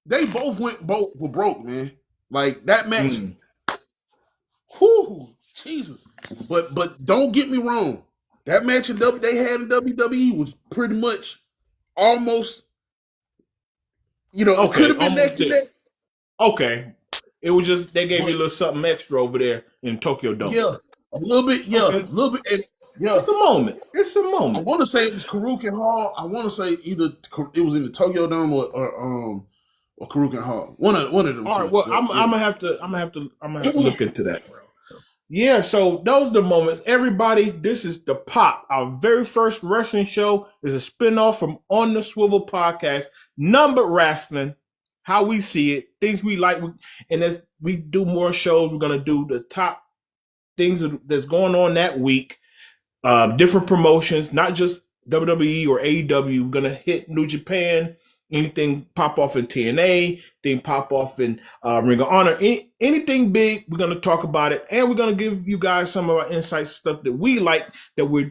they both were broke, man. Like that match. Whoo, Jesus. But don't get me wrong. That match they had in WWE was pretty much almost, you know, it could have been neck to neck. Okay. It was just, they gave you a little something extra over there in Tokyo Dome. Yeah, a little bit. Yeah, okay. A little bit. Yeah, it's a moment. I want to say it was Karuken Hall. I want to say either it was in the Tokyo Dome or Karuken Hall. One of them. All right. Well, I'm gonna have to look into that, bro. Yeah. So those are the moments. Everybody, this is the Pop. Our very first wrestling show is a spinoff from On the Swivel podcast, Numbered Wrestling. How we see it, things we like, and as we do more shows, we're gonna do the top things that's going on that week. Different promotions, not just WWE or AEW. We're gonna hit New Japan. Anything pop off in TNA, anything pop off in Ring of Honor, anything big, we're gonna talk about it, and we're gonna give you guys some of our insights, stuff that we like that we're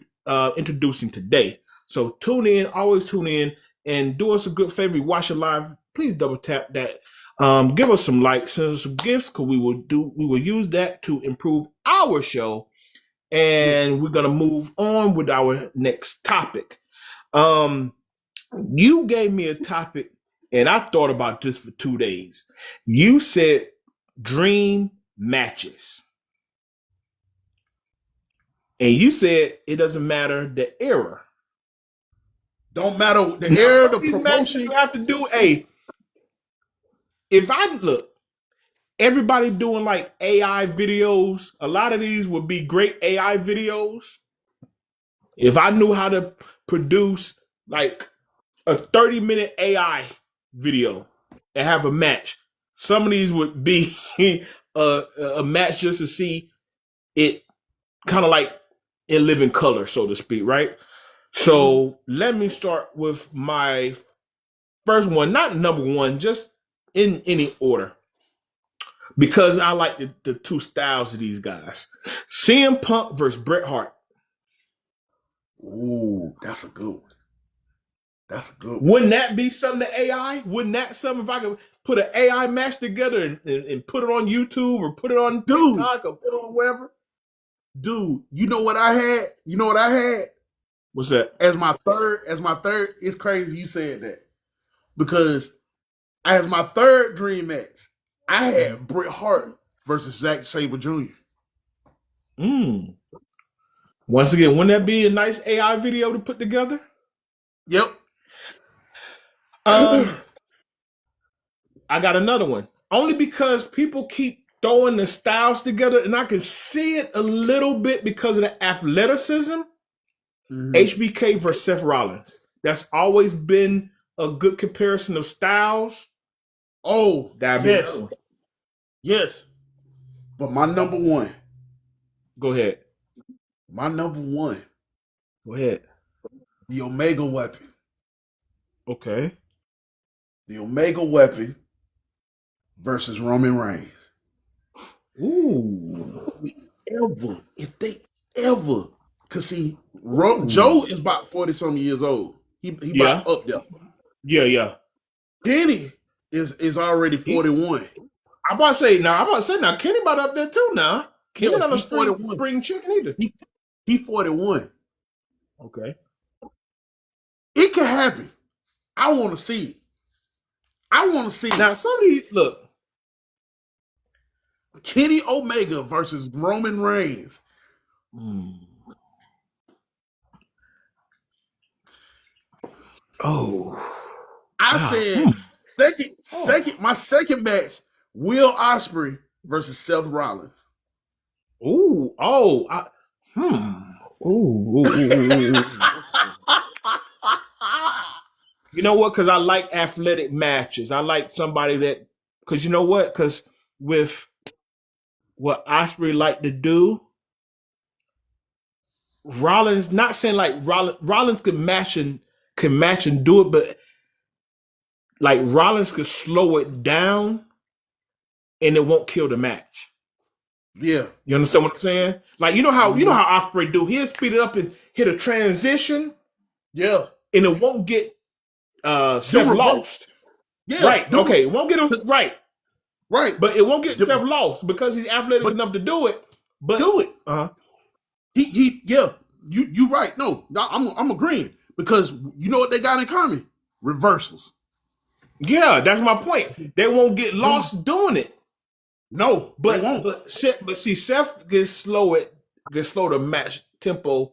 introducing today. So always tune in, and do us a good favor. You watch it live, please double tap that. Give us some likes, send us some gifts, because we will use that to improve our show. And we're gonna move on with our next topic. You gave me a topic, and I thought about this for 2 days. You said dream matches. And you said it doesn't matter the era. Don't matter the era, the These matches promotion. you have to do. Hey, if I look, everybody doing like AI videos. A lot of these would be great AI videos. If I knew how to produce like a 30-minute AI video and have a match, some of these would be a match just to see it kind of like in living color, so to speak, right? So let me start with my first one, not number one, just in any order. Because I like the two styles of these guys. CM Punk versus Bret Hart. Ooh, that's a good one. That's a good one. Wouldn't that be something to AI? Wouldn't that something if I could put an AI match together and put it on YouTube or put it on TikTok or put it on wherever? Dude, you know what I had? You know what I had? What's that? As my third, it's crazy you said that. Because as my third dream match, I had Bret Hart versus Zack Sabre Jr. Once again, wouldn't that be a nice AI video to put together? Yep. I got another one. Only because people keep throwing the styles together, and I can see it a little bit because of the athleticism. HBK versus Seth Rollins. That's always been a good comparison of styles. Oh, yes. Yes. But my number one. Go ahead. My number one. Go ahead. The Omega Weapon. Okay. The Omega Weapon versus Roman Reigns. Ooh. If they ever, cause see, Joe is about 40-something years old. He about up there. Yeah. Kenny is already 41. I'm about to say now, Kenny about up there too now. Kenny not a spring chicken either. He 41. Okay. It can happen. I want to see it. Now, somebody look. Kenny Omega versus Roman Reigns. Oh. I said my second match, Will Ospreay versus Seth Rollins. Ooh. Oh. Ooh. You know what? Because I like athletic matches. I like somebody that, because you know what? Because with what Ospreay like to do, Rollins, not saying like Rollins could match and do it, but like Rollins could slow it down and it won't kill the match. Yeah. You understand what I'm saying? Like, you know how Ospreay do? He'll speed it up and hit a transition. Yeah. And it won't get Seth lost. Yeah. Right. Okay. It won't get him right. Right. But it won't get Seth lost because he's athletic enough to do it. But do it. You right. No, I'm agreeing. Because you know what they got in common? Reversals. Yeah, that's my point. They won't get lost doing it. No, but they won't. But see, Seth can slow the match tempo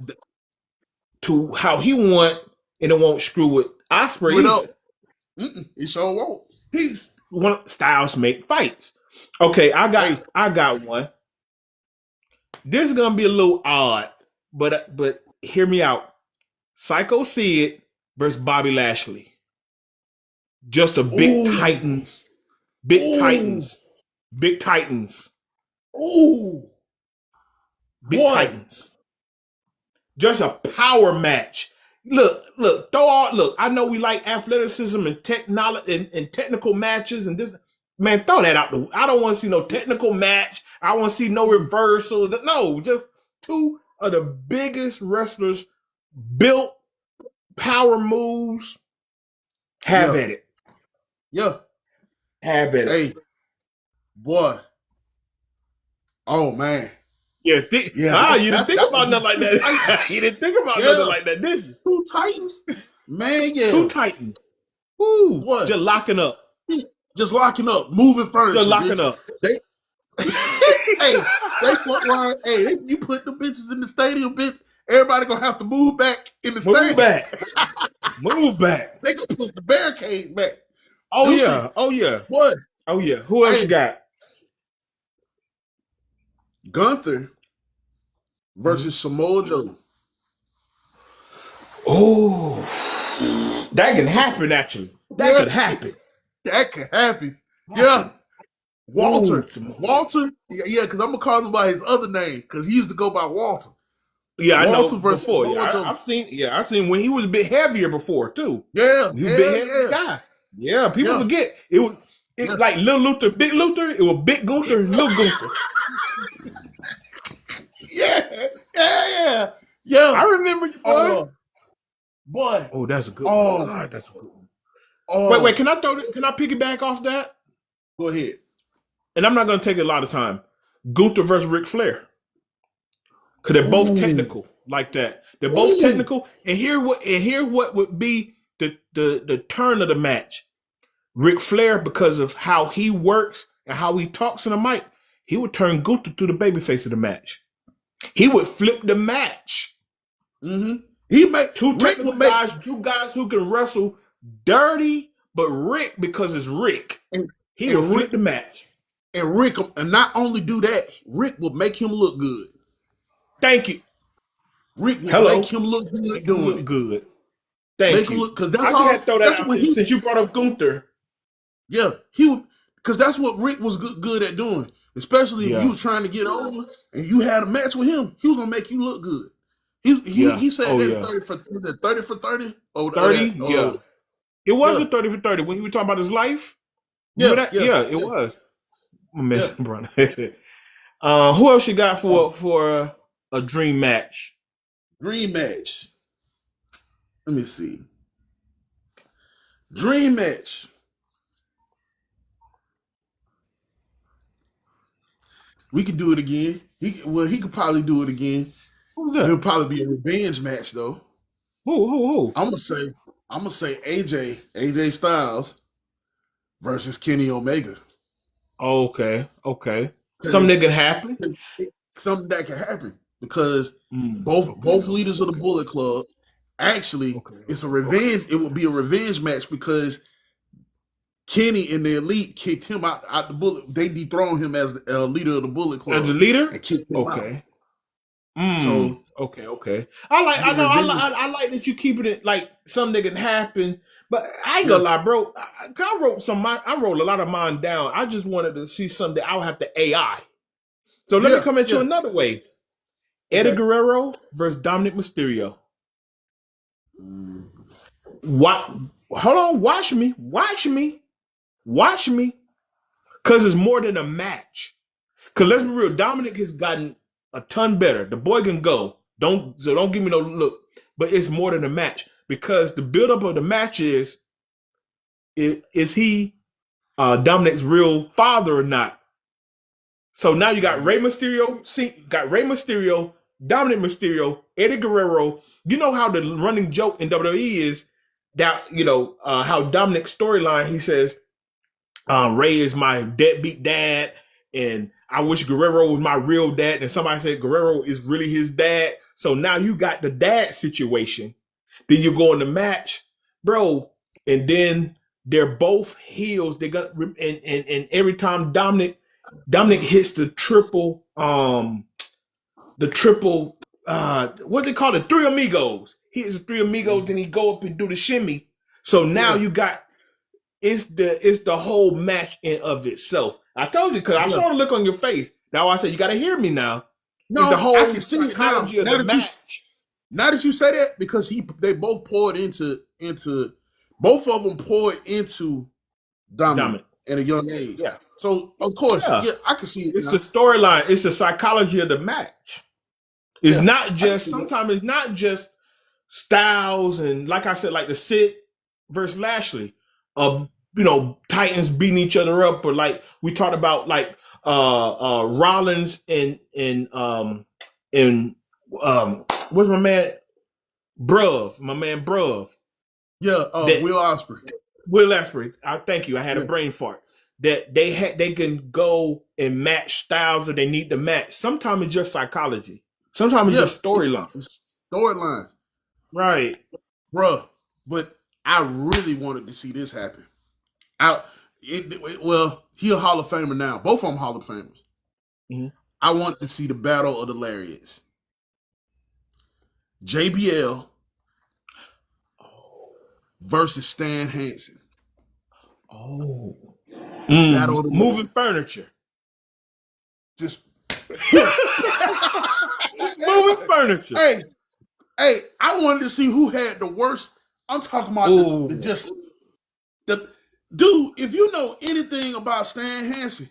to how he want, and it won't screw with Ospreay. It sure won't. These styles make fights. Okay, I got one. This is gonna be a little odd, but hear me out. Psycho Sid versus Bobby Lashley. Just a big Titans. Big Titans. Ooh. Big Titans. Just a power match. Look, I know we like athleticism and technology and technical matches and this. Man, throw that out. I don't want to see no technical match. I want to see no reversals. No, just two of the biggest wrestlers built power moves. Have at it. Yeah. Have at it. Hey, boy. Oh, man. Yeah, you didn't think about nothing like that. You didn't think about nothing like that, did you? Two Titans. Man, yeah. Two Titans. Woo. What? Just locking up. Just locking up, moving furniture. Just locking up. They, hey, they fuck around. Hey, you put the bitches in the stadium, bitch. Everybody gonna have to move back in the stadium. Move back. Move back. They gonna put the barricades back. Oh yeah. Oh yeah. What? Oh yeah. Who else you got? Gunther versus Samoa Joe. Oh, that can happen. Actually, that could happen. That could happen. Yeah. Walter. Walter. Yeah, because I'm gonna call him by his other name because he used to go by Walter. Yeah, Walter I know. Before, I've seen when he was a bit heavier before too. Yeah, he was a bit heavier guy. Yeah, people forget it was like Little Luther, Big Luther. It was Big Gunther and Little Gunther. Yeah. I remember you, boy. Boy. Oh, that's a good one. God, that's a good one. Wait. Can I piggyback off that? Go ahead. And I'm not going to take a lot of time. Gunther versus Ric Flair. Because they're both technical like that. They're both technical. And here what would be the turn of the match. Ric Flair, because of how he works and how he talks in the mic, he would turn Gunther to the babyface of the match. He would flip the match. Mm-hmm. He make two guys who can wrestle dirty, but Rick, because it's Rick, he will flip the match. And Rick, and not only do that, Rick will make him look good. Thank you. Rick will make him look good doing good. Thank you. Because that's all. That's what since you brought up Gunther. Yeah, because that's what Rick was good at doing. Especially if you was trying to get over and you had a match with him, he was gonna make you look good. He said 30 for 30. Oh, 30? Yeah. It was a 30 for 30 when he was talking about his life. It was. Brother. Who else you got for a dream match? Dream match. Let me see. Dream match. We could do it again. He could probably do it again. Who's that? It'll probably be a revenge match though. Who? I'm gonna say AJ Styles versus Kenny Omega. Okay. Something that can happen. Something that can happen because both leaders of the Bullet Club. Actually, it's a revenge. It will be a revenge match because Kenny and the Elite kicked him out the Bullet. They dethroned him as the leader of the Bullet Club. As the leader? And kicked him out. So okay. I like that you keeping it like something that can happen. But I ain't gonna lie, bro. I wrote a lot of mine down. I just wanted to see something that I would have to AI. So let me come at you another way. Eddie Guerrero versus Dominic Mysterio. What? Hold on. Watch me. Because it's more than a match. Because let's be real. Dominic has gotten a ton better. The boy can go. Don't give me no look. But it's more than a match. Because the buildup of the match is he Dominic's real father or not? So now you got Rey Mysterio, Dominic Mysterio, Eddie Guerrero. You know how the running joke in WWE is that, how Dominic's storyline, he says, Rey is my deadbeat dad, and I wish Guerrero was my real dad. And somebody said Guerrero is really his dad. So now you got the dad situation. Then you go in the match, bro, and then they're both heels. They're gonna and every time Dominic hits the triple, what they call it, Three Amigos. He hits the Three Amigos, then he go up and do the shimmy. So now you got it's the whole match in of itself. I told you because I saw the look on your face. Now I said you got to hear me now. No, it's the whole I can see it now. psychology of the match. Now that you say that, because they both poured into both of them poured into Dominic at a young age. Yeah. So of course, I can see it. It's the storyline. It's the psychology of the match. It's not just sometimes it's not just Styles and like I said, like the Sid versus Lashley. Titans beating each other up, or like we talked about like Rollins and what's my man Bruv? Yeah, That Will Ospreay. Will Ospreay, thank you. I had a Yeah. brain fart. That they can go and match styles that they need to match. Sometimes it's just psychology. Sometimes it's Yeah. just storylines. Storylines. Right. Bruh. But I really wanted to see this happen. Well, he a Hall of Famer now. Both of them Hall of Famers. Mhm. I wanted to see the battle of the lariats. JBL versus Stan Hansen. Oh. Battle of the Moving lariats. furniture. Just Moving furniture. Hey, I wanted to see who had the worst. I'm talking about the dude. If you know anything about Stan Hansen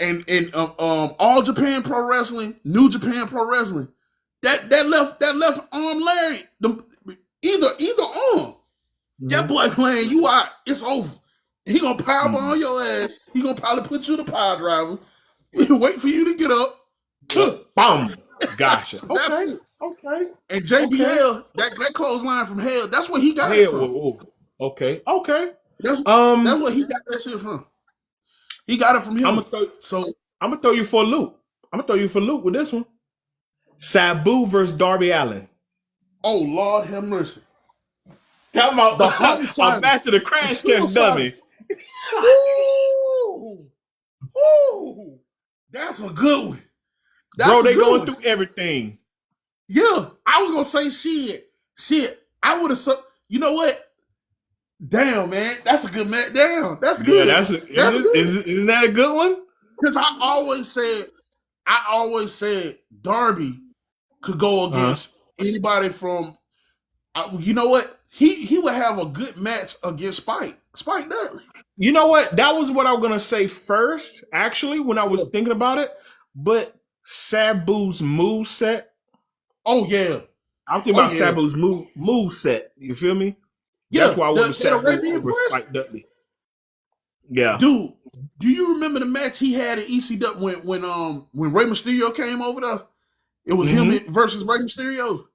and All Japan Pro Wrestling, New Japan Pro Wrestling, that left arm Larry, either arm, that boy playing you out. It's over. He gonna power on your ass. He gonna probably put you in the power driver. Wait for you to get up. Boom. Gotcha. That's Okay. it. Okay. And JBL, that clothesline from hell, that's where he got it from. Okay. That's where he got that shit from. He got it from him. I'm gonna throw you for a loop. With this one. Sabu versus Darby Allin. Oh Lord have mercy. Talking about The homicide. a match of the crash test dummies. Ooh, that's a good one. Bro, they going through everything. Yeah, I was gonna say shit. I would have. You know what? Damn, man, that's a good match. Damn, that's good. Yeah, isn't that a good one? Because I always said Darby could go against anybody from. You know what? He would have a good match against Spike Dudley. You know what? That was what I was gonna say first. Actually, when I was thinking about it, but Sabu's move set. Oh yeah, I'm thinking about Sabu's move set. You feel me? Yeah, that's why I want to Sabu over Spike Dudley. Yeah, dude. Do you remember the match he had at ECW when Rey Mysterio came over there? It was him versus Rey Mysterio.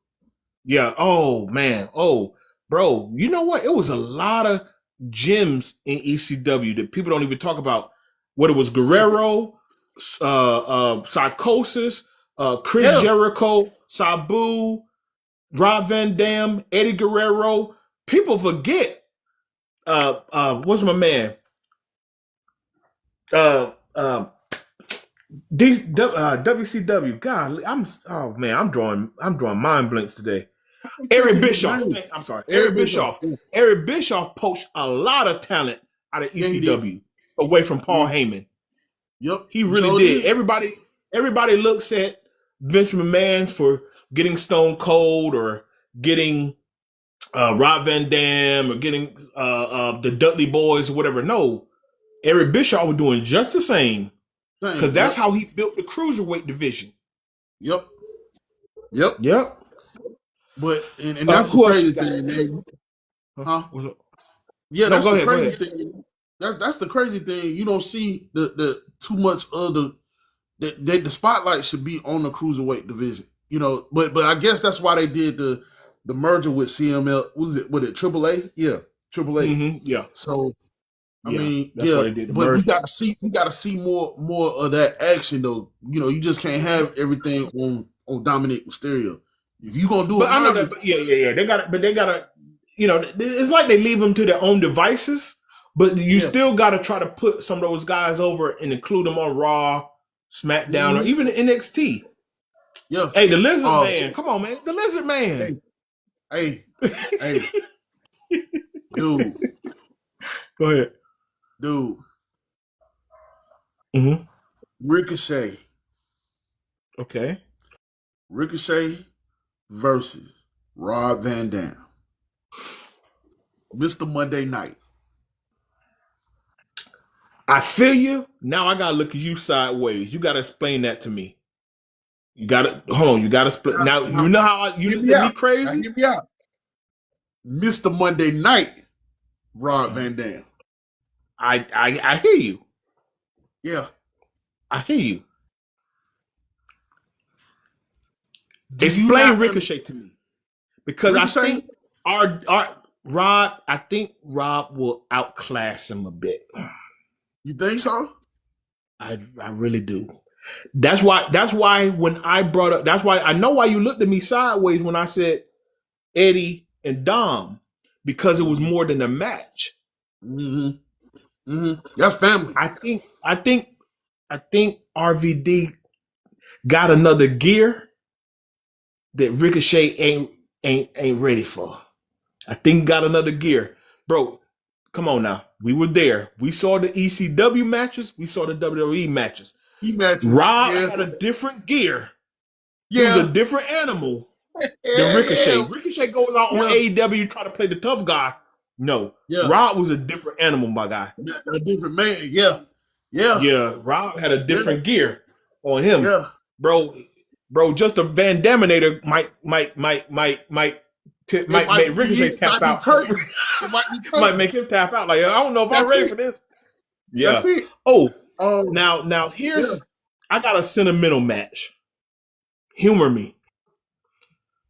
Yeah. Oh man. Oh, bro. You know what? It was a lot of gems in ECW that people don't even talk about. What it was: Guerrero, Psychosis, Chris Jericho, Sabu, Rob Van Dam, Eddie Guerrero. People forget. What's my man? WCW. God, I'm drawing mind blanks today. Eric Bischoff. I'm sorry. Eric Bischoff. Eric Bischoff poached a lot of talent out of ECW away from Paul Heyman. Yep. He really did. Everybody looks at Vince McMahon for getting Stone Cold or getting Rob Van Dam or getting the Dudley Boys or whatever. No. Eric Bischoff was doing just the same. Because that's how he built the cruiserweight division. Yep. But and that's the crazy thing, man. Huh? Yeah, that's the crazy thing. That's the crazy thing. You don't see the too much of the spotlight should be on the cruiserweight division. You know, but I guess that's why they did the merger with CML. Was it AAA? Yeah, AAA. Mm-hmm, yeah. So I mean, but we got to see more of that action though. You know, you just can't have everything on Dominic Mysterio. If you gonna do it, I know that. Yeah. They gotta. You know, it's like they leave them to their own devices. But you still got to try to put some of those guys over and include them on Raw, SmackDown, or even NXT. Yeah. Hey, the Lizard Man. Come on, man. The Lizard Man. Hey. Dude. Go ahead. Dude. Mm-hmm. Ricochet. Okay. Ricochet versus Rob Van Dam. Mr. Monday Night. I feel you. Now I gotta look at you sideways. You gotta explain that to me. You gotta hold on. You gotta split. Now you know how you look at me crazy. Now, hear me out. Mr. Monday Night, Rob Van Dam. I hear you. Yeah, I hear you. Explain Ricochet to me, because Ricochet? I think our I think Rob will outclass him a bit. You think so? I really do. That's why when I brought up, that's why I know why you looked at me sideways when I said Eddie and Dom, because it was more than a match. Mm-hmm. Mm-hmm. That's family. I think RVD got another gear that Ricochet ain't ready for. I think got another gear. Bro, come on now. We were there. We saw the ECW matches. We saw the WWE matches. Rob had a different gear. He was a different animal than Ricochet. Ricochet goes out on AEW trying to play the tough guy. No. Rob was a different animal, my guy. A different man. Yeah. Rob had a different gear on him. Yeah. Bro, just a Van Daminator might make Ricochet tap out. Might make him tap out. Like, I don't know if I'm ready for this. Yeah. That's it. Now here's I got a sentimental match. Humor me.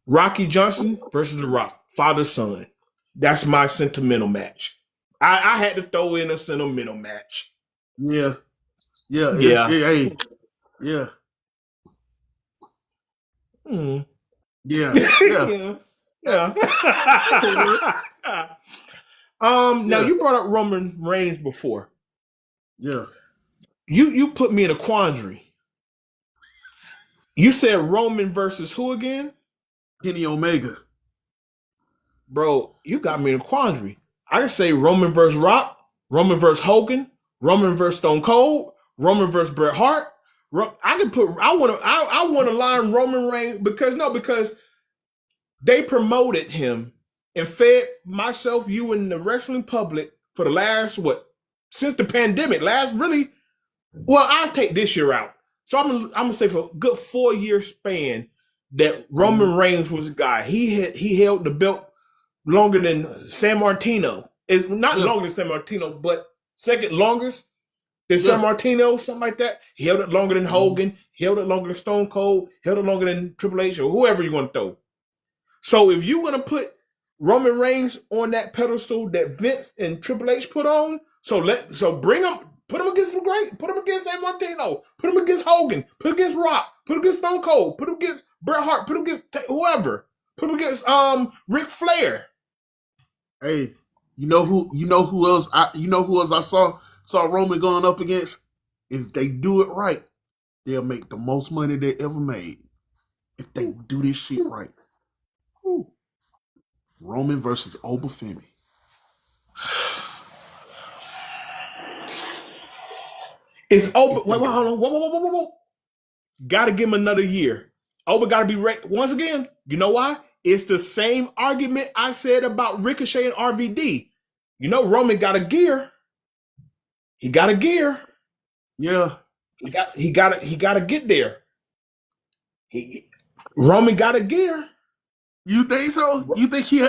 Rocky Johnson versus The Rock, father son. That's my sentimental match. I had to throw in a sentimental match. Yeah. Hmm. Yeah. Now you brought up Roman Reigns before. Yeah. You put me in a quandary. You said Roman versus who again? Kenny Omega. Bro, you got me in a quandary. I can say Roman versus Rock, Roman versus Hogan, Roman versus Stone Cold, Roman versus Bret Hart. I want to line Roman Reigns because they promoted him and fed myself, you, and the wrestling public for the last since the pandemic. I'll take this year out. So I'm gonna say for a good 4-year span that Roman Reigns was a guy. He held the belt longer than San Martino. It's not longer than San Martino, but second longest than San Martino, something like that. He held it longer than Hogan. He held it longer than Stone Cold. Held it longer than Triple H or whoever you want to throw. So if you want to put Roman Reigns on that pedestal that Vince and Triple H put on, so bring him, put him against the great, put him against San Martino, put him against Hogan, put him against Rock, put him against Stone Cold, put him against Bret Hart, put him against whoever, put him against Ric Flair. Hey, you know who else I saw Roman going up against? If they do it right, they'll make the most money they ever made. If they do this shit right. Roman versus Obafemi. It's Oba. Wait, hold on. Whoa. Gotta give him another year. Oba gotta be ready. Once again, you know why? It's the same argument I said about Ricochet and RVD. You know, Roman got a gear. He got a gear. Yeah. He got to get there. Roman got a gear. You think so? You think he?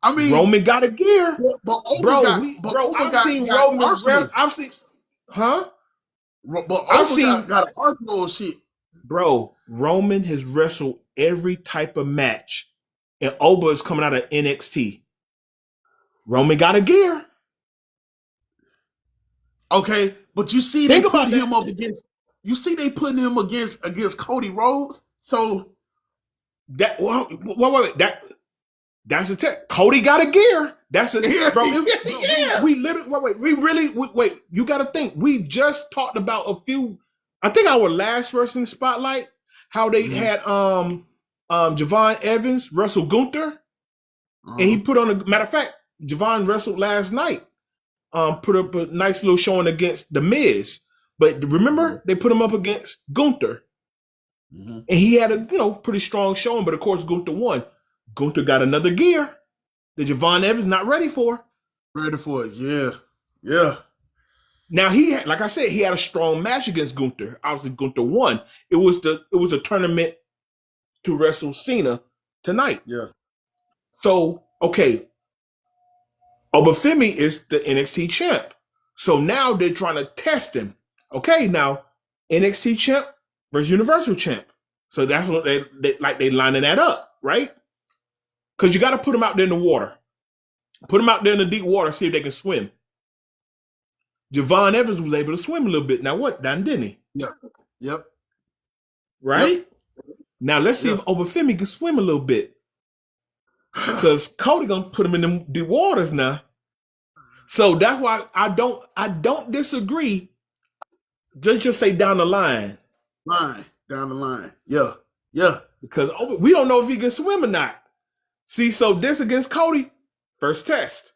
I mean, Roman got a gear, but I've seen Roman. I've seen, huh? But I've got an arsenal of shit. Bro, Roman has wrestled every type of match, and Oba is coming out of NXT. Roman got a gear. Okay, but you see they putting him up against. You see they putting him against Cody Rhodes. So that wait, that's a test. Cody got a gear. That's a bro. We literally wait. You got to think. We just talked about a few. I think our last wrestling spotlight, how they had Javon Evans wrestle Gunther, and he put on a matter of fact. Javon wrestled last night. Put up a nice little showing against The Miz, but remember they put him up against Gunther, and he had a pretty strong showing. But of course Gunther won. Gunther got another gear that Javon Evans not ready for. Ready for it, yeah. Now like I said, he had a strong match against Gunther. Obviously Gunther won. It was a tournament to wrestle Cena tonight. Yeah. So okay. Obafemi is the NXT champ. So now they're trying to test him. Okay, now NXT champ versus Universal champ. So that's what they lining that up, right? because you got to put them out there in the water. Put them out there in the deep water, see if they can swim. Javon Evans was able to swim a little bit. Now what? Didn't he? Yep. Right? Yep. Now let's see if Obafemi can swim a little bit. Because Cody gonna put him in the waters now. So that's why I don't disagree. Just say down the line. Down the line. Yeah. Because we don't know if he can swim or not. See, so this against Cody, first test.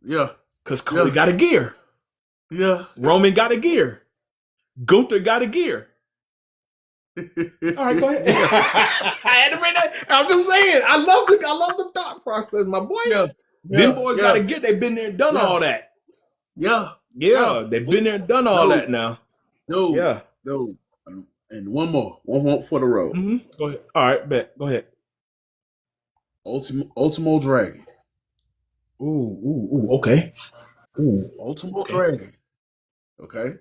Yeah. Because Cody got a gear. Yeah. Roman got a gear. Gunther got a gear. All right, go ahead. I had to bring that. I'm just saying, I love the thought process, my boy. Them boys got to get. They've been there and done all that. Yeah. They've been there and done all that now. No. And one more for the road. Mm-hmm. Go ahead. All right, bet. Go ahead. Ultimo Dragon. Ooh. Okay. Ultimo Dragon. Okay.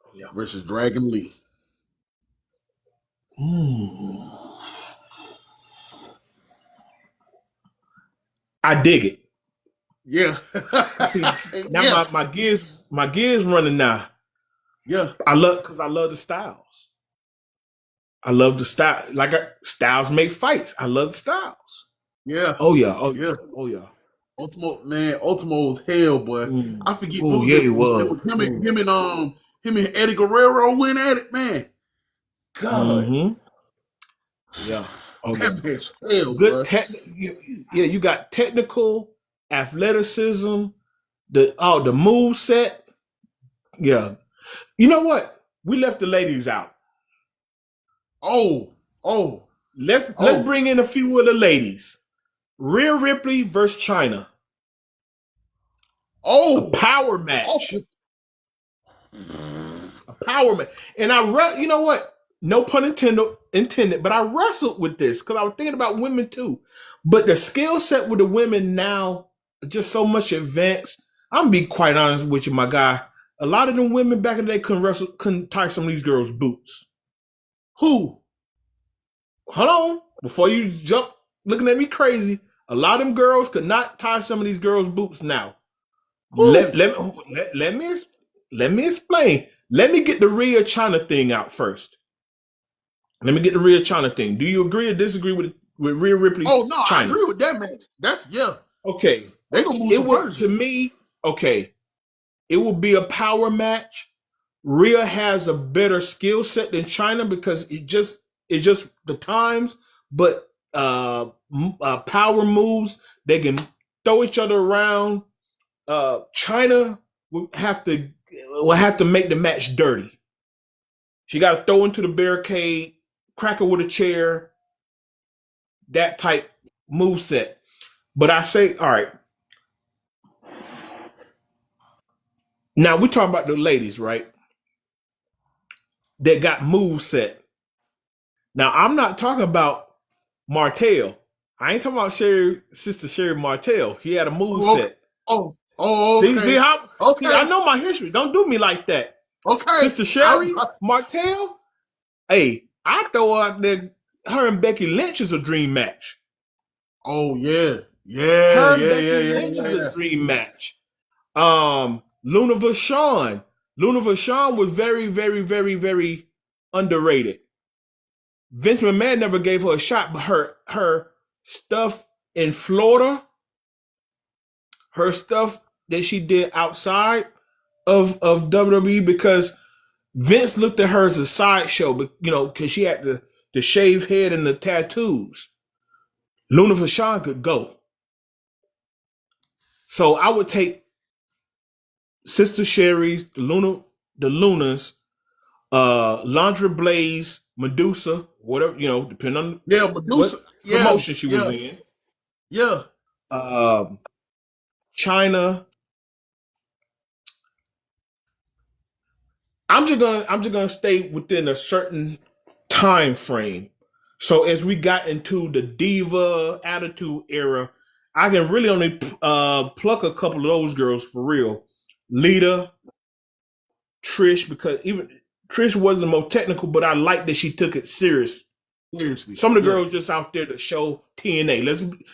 Oh, yeah. Versus Dragon Lee. I dig it. Yeah. See, now my gears running now. Yeah. I love the styles. I love the style. Styles make fights. I love the styles. Yeah. Oh yeah. Ultimo was hell, boy. I forget. Oh yeah, he was. Him and Eddie Guerrero went at it, man. God. Mm-hmm. Yeah. Okay. That man's hell, good. You got technical, athleticism, the move set. Yeah. You know what? We left the ladies out. Let's bring in a few of the ladies. Rhea Ripley versus China. A power match. A power match. And you know what? No pun intended, but I wrestled with this because I was thinking about women too. But the skill set with the women now are just so much advanced. I'm gonna be quite honest with you, my guy. A lot of them women back in the day couldn't tie some of these girls' boots. Who? Hold on. Before you jump looking at me crazy, a lot of them girls could not tie some of these girls' boots now. Let me explain. Let me get the Rhea China thing out first. Let me get the Rhea China thing. Do you agree or disagree with Rhea Ripley? Oh no, China? I agree with that match. That's Okay. They gonna move to me. Okay, it will be a power match. Rhea has a better skill set than China because it just the times, but power moves. They can throw each other around. China will have to make the match dirty. She got to throw into the barricade, crack her with a chair, that type move set. But I say, all right. Now we're talking about the ladies, right? That got move set. Now I'm not talking about Martel. I ain't talking about Sister Sherry Martel. He had a move set. Okay. See how? Okay. See, I know my history. Don't do me like that. Okay. Sister Sherry Martel. Hey, I throw out there. Her and Becky Lynch is a dream match. Oh yeah. Her and Becky Lynch is a dream match. Luna Vachon. Luna Vachon was very, very, very, very underrated. Vince McMahon never gave her a shot, but her stuff in Florida, her stuff that she did outside of WWE, because Vince looked at her as a sideshow, but because she had the shaved head and the tattoos. Luna Vachon could go. So I would take Sister Sherry's, the Lunas, Landra Blaze, Medusa, whatever, depending on Medusa, what promotion she was in. Yeah. China. I'm just gonna stay within a certain time frame. So as we got into the Diva Attitude era, I can really only pluck a couple of those girls for real. Lita, Trish, because even Trish wasn't the most technical, but I like that she took it serious. Seriously. Some of the Yeah. girls just out there to show TNA.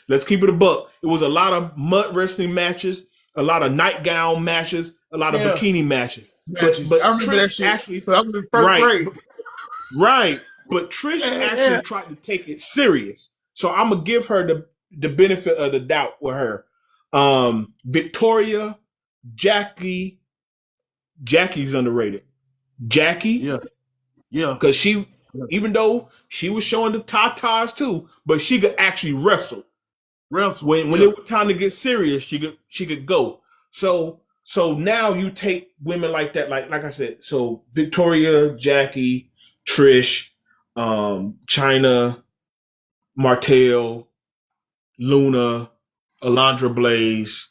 Let's keep it a buck. It was a lot of mud wrestling matches, a lot of nightgown matches, a lot of bikini matches. Matches. I But remember that Trish shit. actually, I was in first right, grade. right. But Trish actually tried to take it serious. So I'm gonna give her the benefit of the doubt with her. Victoria, Jackie's underrated. Jackie, Yeah. because she, even though she was showing the tatas too, but she could actually wrestle. When it was time to get serious, she could go. So now you take women like that, like I said. So Victoria, Jackie, Trish, China, Martel, Luna, Alundra Blaze.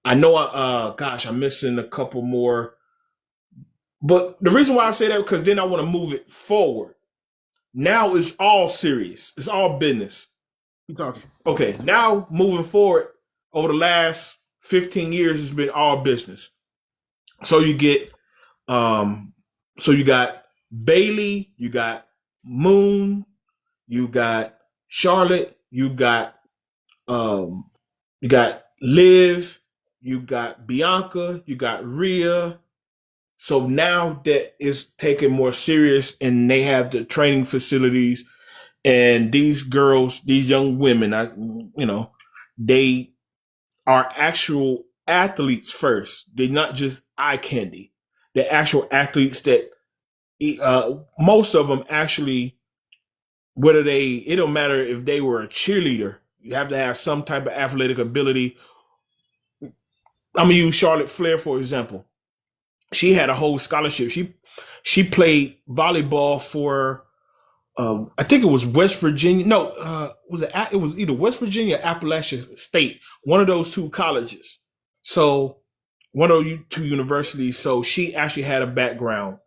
I know I'm missing a couple more. But the reason why I say that because then I want to move it forward. Now it's all serious. It's all business. Keep talking. Okay, now moving forward, over the last 15 years, it's been all business. So you get, so you got Bailey, you got Moon, you got Charlotte, you got Liv, you got Bianca, you got Rhea. So now that it's taken more serious, and they have the training facilities. And these girls, these young women, they are actual athletes first. They're not just eye candy. They're actual athletes that most of them actually, it don't matter if they were a cheerleader. You have to have some type of athletic ability. I'm going to use Charlotte Flair, for example. She had a whole scholarship. She played volleyball for I think it was West Virginia. No, it was either West Virginia or Appalachian State, one of those two colleges. So one of those two universities. So she actually had a background.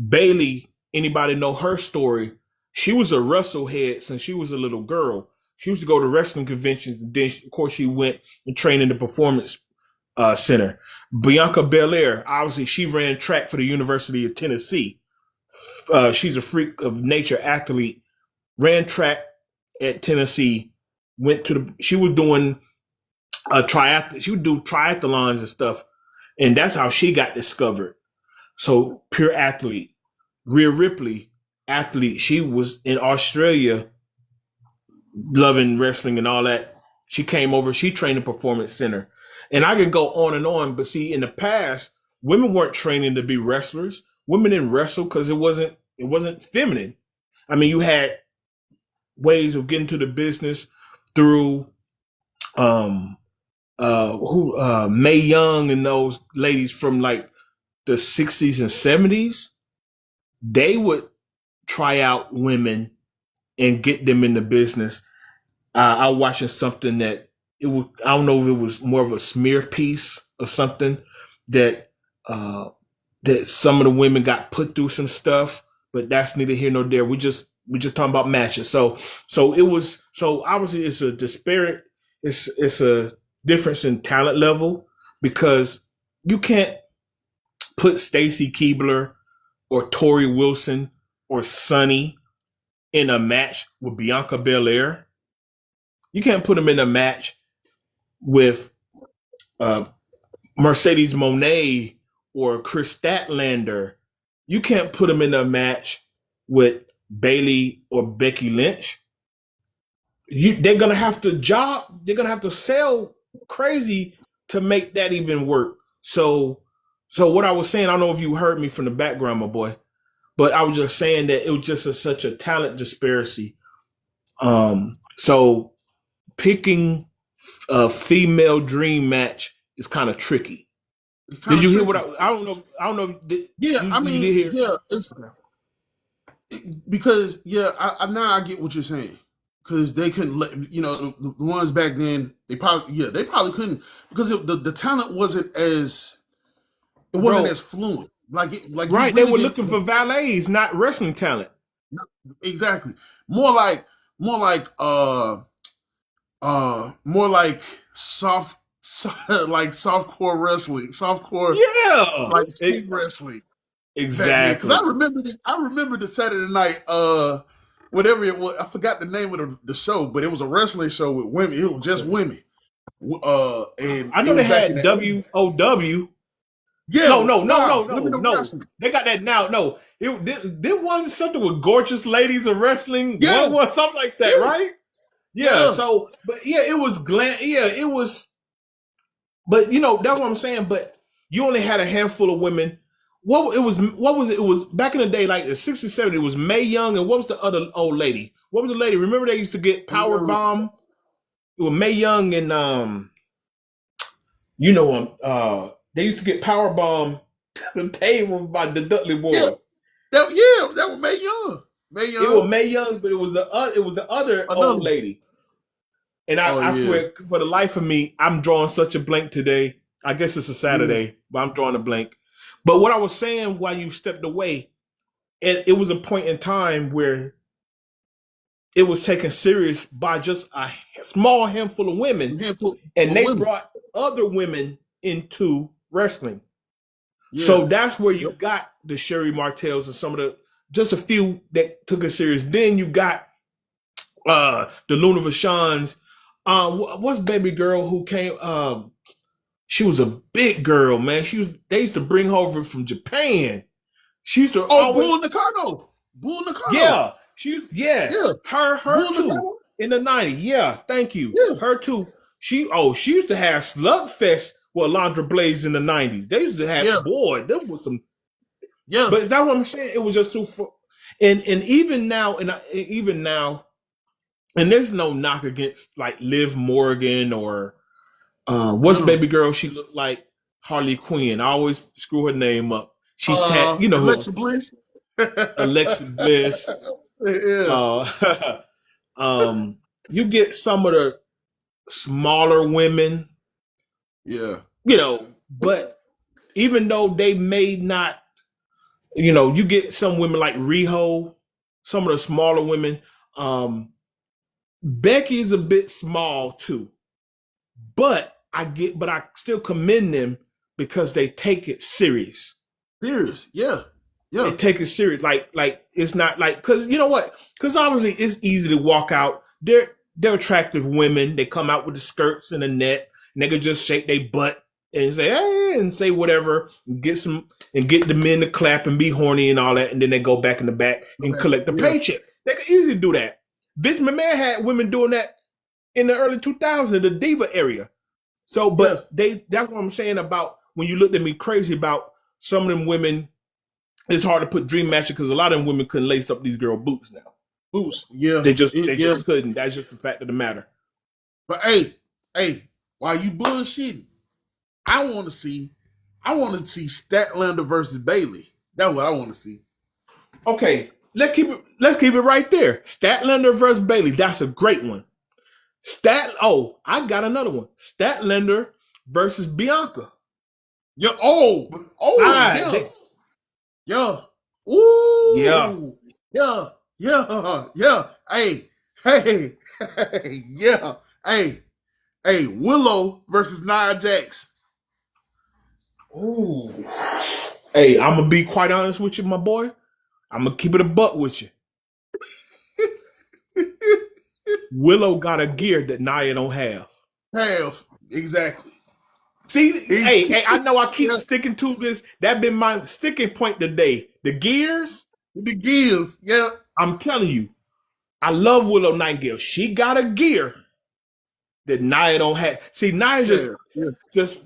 Bailey, anybody know her story? She was a wrestlehead since she was a little girl. She used to go to wrestling conventions. And then, of course, she went and trained in the performance center. Bianca Belair, obviously, she ran track for the University of Tennessee. She's a freak of nature athlete, ran track at Tennessee, she was doing she would do triathlons and stuff. And that's how she got discovered. So pure athlete. Rhea Ripley, athlete. She was in Australia loving wrestling and all that. She came over, she trained in Performance Center. And I could go on and on, but see, in the past, women weren't training to be wrestlers. Women didn't wrestle because it wasn't feminine. I mean, you had ways of getting to the business through Mae Young and those ladies from like the 60s and 70s. They would try out women and get them in the business. I was watching something that I don't know if it was more of a smear piece or something that some of the women got put through some stuff, but that's neither here nor there. We just talking about matches. So obviously it's a disparate, it's a difference in talent level, because you can't put Stacy Keibler or Tori Wilson or Sunny in a match with Bianca Belair. You can't put them in a match with Mercedes Moné or Chris Statlander. You can't put them in a match with Bailey or Becky Lynch. They're gonna have to sell crazy to make that even work. So what I was saying, I don't know if you heard me from the background, my boy, but I was just saying that it was just such a talent disparity. So picking a female dream match is kind of tricky. Did you hear what I don't know? I don't know. It's because I now I get what you're saying, because they couldn't let the ones back then. They probably couldn't, because the talent wasn't as as fluent. Right, they were looking for valets, not wrestling talent. Exactly. More like soft like softcore wrestling, like speed wrestling. Exactly. Because I remember the Saturday night whatever it was. I forgot the name of the show, but it was a wrestling show with women. It was just women. And I know they had WOW. Yeah, No. They got that now. No, there wasn't something with gorgeous ladies of wrestling. Yeah. One was something like that, right? Yeah. So, but yeah, it was glam. Yeah, it was. But that's what I'm saying. But you only had a handful of women. What was it? It was back in the day, like the 60s, 70s. It was Mae Young, and what was the other old lady? What was the lady? Remember they used to get power bomb. It was Mae Young and they used to get power bomb the table by the Dudley Boys. That was Mae Young. It was Mae Young, but it was the other old lady. And I swear, for the life of me, I'm drawing such a blank today. I guess it's a Saturday, but I'm drawing a blank. But what I was saying while you stepped away, it was a point in time where it was taken serious by just a small handful of women, and they brought other women into wrestling. Yeah. So that's where you got the Sherry Martells and some of just a few that took it serious. Then you got the Luna Vachons. What's baby girl who came? She was a big girl, man. They used to bring her over from Japan. She used to Bull Nakano. Yeah. Her too. In the 90s. Yeah, thank you. Yeah. Her too. She used to have Slugfest with Alondra Blaze in the 90s. They used to have there was some. Yeah. But that's what I'm saying. It was just so and even now, and there's no knock against like Liv Morgan or what's baby girl? She looked like Harley Quinn. I always screw her name up. She Alexa Bliss. Alexa Bliss. Yeah. You get some of the smaller women. Yeah. But even though they may not, you get some women like Riho, some of the smaller women. Becky's a bit small too. But I still commend them because they take it serious. Serious, yeah. They take it serious. Like it's not like, because you know what? Because obviously it's easy to walk out. They're attractive women. They come out with the skirts and the net, and they can just shake their butt and say, hey, and say whatever, and get the men to clap and be horny and all that, and then they go back in the back and collect the paycheck. They can easily do that. Vince McMahon had women doing that in the early 2000s in the diva area. So, but that's what I'm saying about when you looked at me crazy about some of them women. It's hard to put dream matches because a lot of them women couldn't lace up these girl boots now. Boots, yeah. They just couldn't. That's just the fact of the matter. But hey, while you bullshitting, I want to see Statlander versus Bailey. That's what I want to see. Okay, let's keep it right there. Statlander versus Bailey. That's a great one. I got another one. Statlander versus Bianca. Yeah. Yeah. Ooh. Yeah. Yeah. Hey. Yeah. Hey. Willow versus Nia Jax. Ooh. Hey, I'm gonna be quite honest with you, my boy. I'm gonna keep it a buck with you. Willow got a gear that Nia don't have. Exactly. See, hey, I know I keep sticking to this. That been my sticking point today. The gears, yeah. I'm telling you, I love Willow Nightingale. She got a gear that Nia don't have. See, Nia just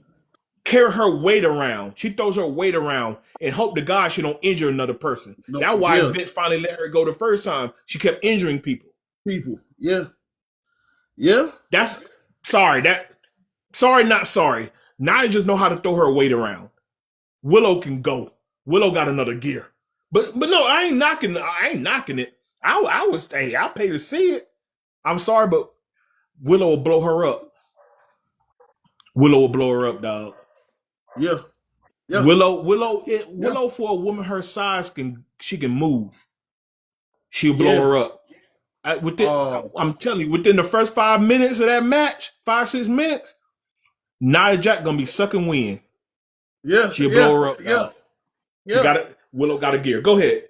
carry her weight around. She throws her weight around and hope to God she don't injure another person. That's why Vince finally let her go the first time. She kept injuring people. Yeah. Sorry, not sorry. Nia just know how to throw her weight around. Willow can go. Willow got another gear. But no, I ain't knocking it. I'll pay to see it. I'm sorry, but Willow will blow her up. Willow will blow her up, dog. Yeah. Willow for a woman her size she can move. She'll blow her up. I'm telling you, within the first 5 minutes of that match, 5-6 minutes, Nia Jax gonna be sucking wind. Yeah, she'll blow her up. Willow got a gear. Go ahead.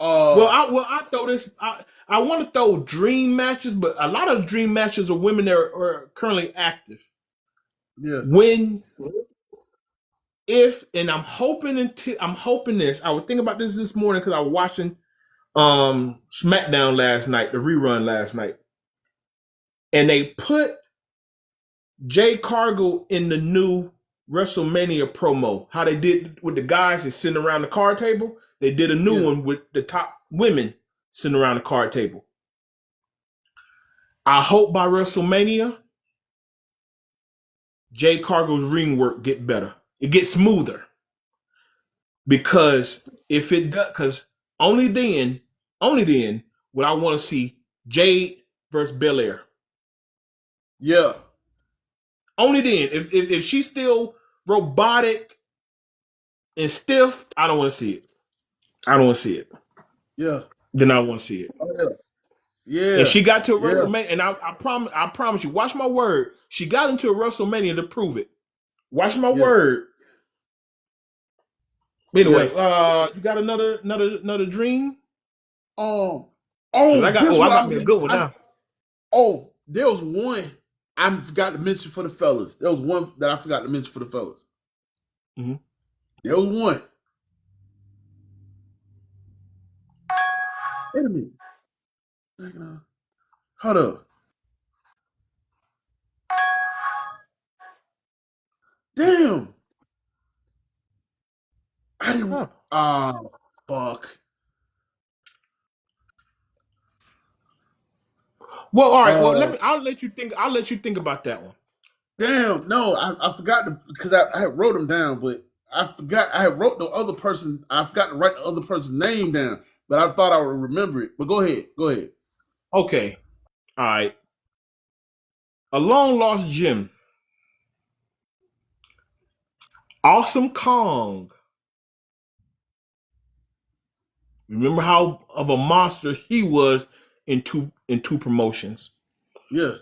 Uh, I throw this. I want to throw dream matches, but a lot of the dream matches are women that are currently active. yeah, When, if, and I'm hoping this. I was thinking about this morning because I was watching SmackDown last night, the rerun last night, and they put Jay Cargill in the new WrestleMania promo. How they did with the guys that sitting around the card table. They did a new yeah, one with the top women sitting around the card table. I hope by WrestleMania, Jay Cargill's ring work get better. It gets smoother. Because if it does, because only then would I want to see Jade versus Belair. yeah, Only then. If she's still robotic and stiff, I don't want to see it. I don't want to see it. yeah, Then I want to see it. oh, yeah, And yeah, she got to a yeah, WrestleMania, and I promise you, watch my word. She got into a WrestleMania to prove it. Watch my yeah, word. yeah. Anyway, you got another dream? Oh, I got this what I I got me a mean. good one now. There was one I forgot to mention for the fellas. There was one that I forgot to mention for the fellas. Mm-hmm. There was one. Wait a minute. Hold up. Damn. I didn't. Huh. Fuck. Well, all right. Well, Uh, I'll let you think. I'll let you think about that one. damn. No, I forgot to because I had wrote them down, but I forgot I had wrote the other person. I forgot to write the other person's name down, but I thought I would remember it. But go ahead. Go ahead. Okay. All right. A long lost gem. Awesome Kong. Remember how of a monster he was in two promotions. Yeah.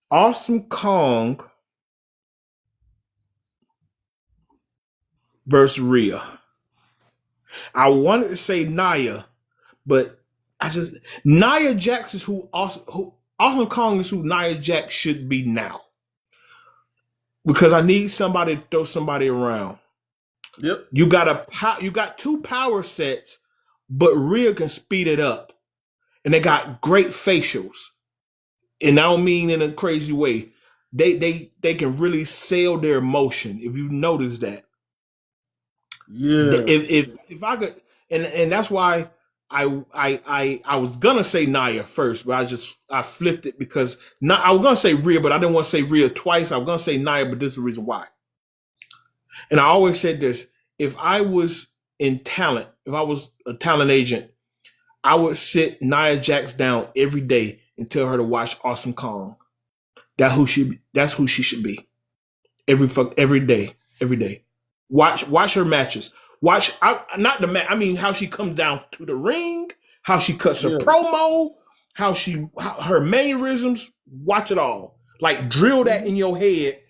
Awesome Kong versus Rhea. I wanted to say Nia, but I just Nia Jax is who Awesome Kong is who Nia Jax should be now. Because I need somebody to throw somebody around. Yep. You got two power sets, but Rhea can speed it up. And they got great facials. And I don't mean in a crazy way. They can really sell their emotion. If you notice that, Yeah. if I could, and that's why I was gonna say Nia first, but I flipped it because not I was gonna say Rhea, but I didn't want to say Rhea twice. I was gonna say Nia, but this is the reason why. And I always said this: if I was in talent, if I was a talent agent, I would sit Nia Jax down every day and tell her to watch Awesome Kong. That's who she should be. Every day. Watch her matches. Not the match. I mean how she comes down to the ring, how she cuts her Yeah. promo, how her mannerisms. Watch it all. Like drill that in your head,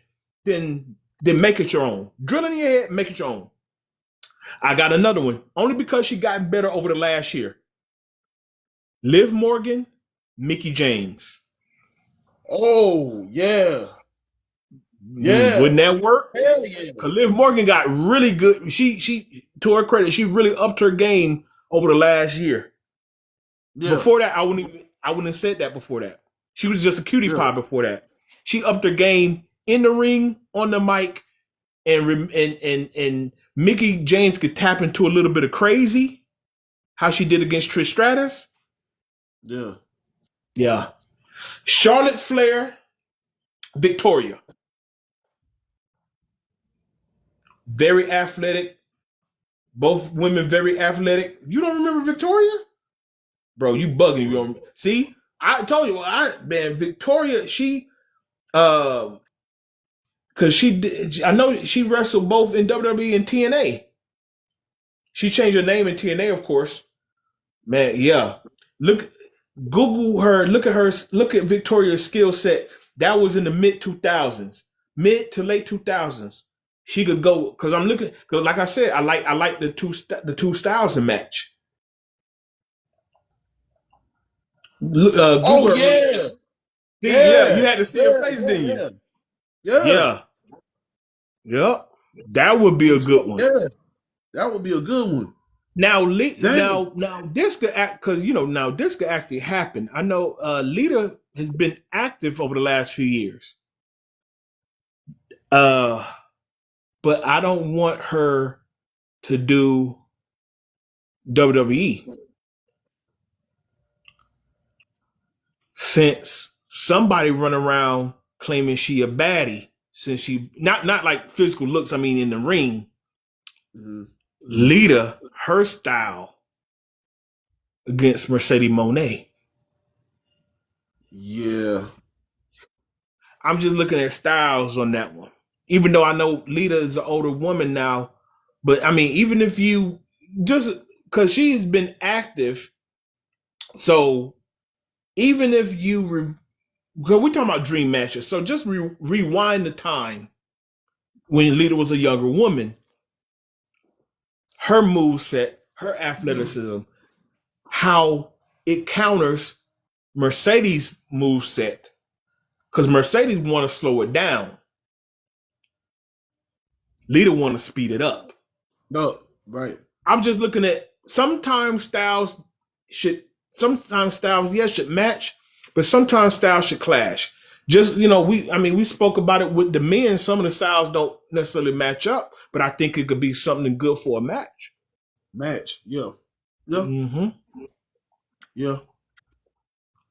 then make it your own. Drill it in your head, make it your own. I got another one. Only because she got better over the last year. Liv Morgan, Mickie James. Oh, yeah. Yeah. Wouldn't that work? Hell yeah. Cause Liv Morgan got really good. She to her credit, she really upped her game over the last year. Yeah. Before that, I wouldn't have said that before that. She was just a cutie Yeah. pie before that. She upped her game in the ring, on the mic, and Mickie James could tap into a little bit of crazy, how she did against Trish Stratus. Yeah. Yeah. Charlotte Flair, Victoria. Very athletic. Both women very athletic. You don't remember Victoria? Bro, you bugging. You don't see? I told you, man, Victoria, she cause she did, I know she wrestled both in WWE and TNA. She changed her name in TNA, of course. Man, yeah. Look Google her, look at Victoria's skill set. That was in the mid to late 2000s. She could go because I'm looking because like I said, I like the two styles in match. Oh Google her. yeah, See, yeah, you had to see her yeah, face, yeah, didn't you? yeah, yeah. Yeah, yeah. That would be a good one. Yeah, that would be a good one. Now, Dang. now this could act because now this could actually happen. I know Lita has been active over the last few years. Uh, but I don't want her to do WWE since somebody run around claiming she a baddie since she not like physical looks. I mean, in the ring, Mm-hmm. Lita her style against Mercedes Moné. Yeah. I'm just looking at styles on that one. Even though I know Lita is an older woman now, but I mean, even if you just because she's been active, so even if you because we're talking about dream matches, so just rewind the time when Lita was a younger woman, her move set, her athleticism, how it counters Mercedes' move set, because Mercedes want to slow it down. Lita want to speed it up. No, right. I'm just looking at sometimes styles should match, but sometimes styles should clash. Just we spoke about it with the men. Some of the styles don't necessarily match up, but I think it could be something good for a match. Match, yeah, yeah, Mm-hmm. yeah.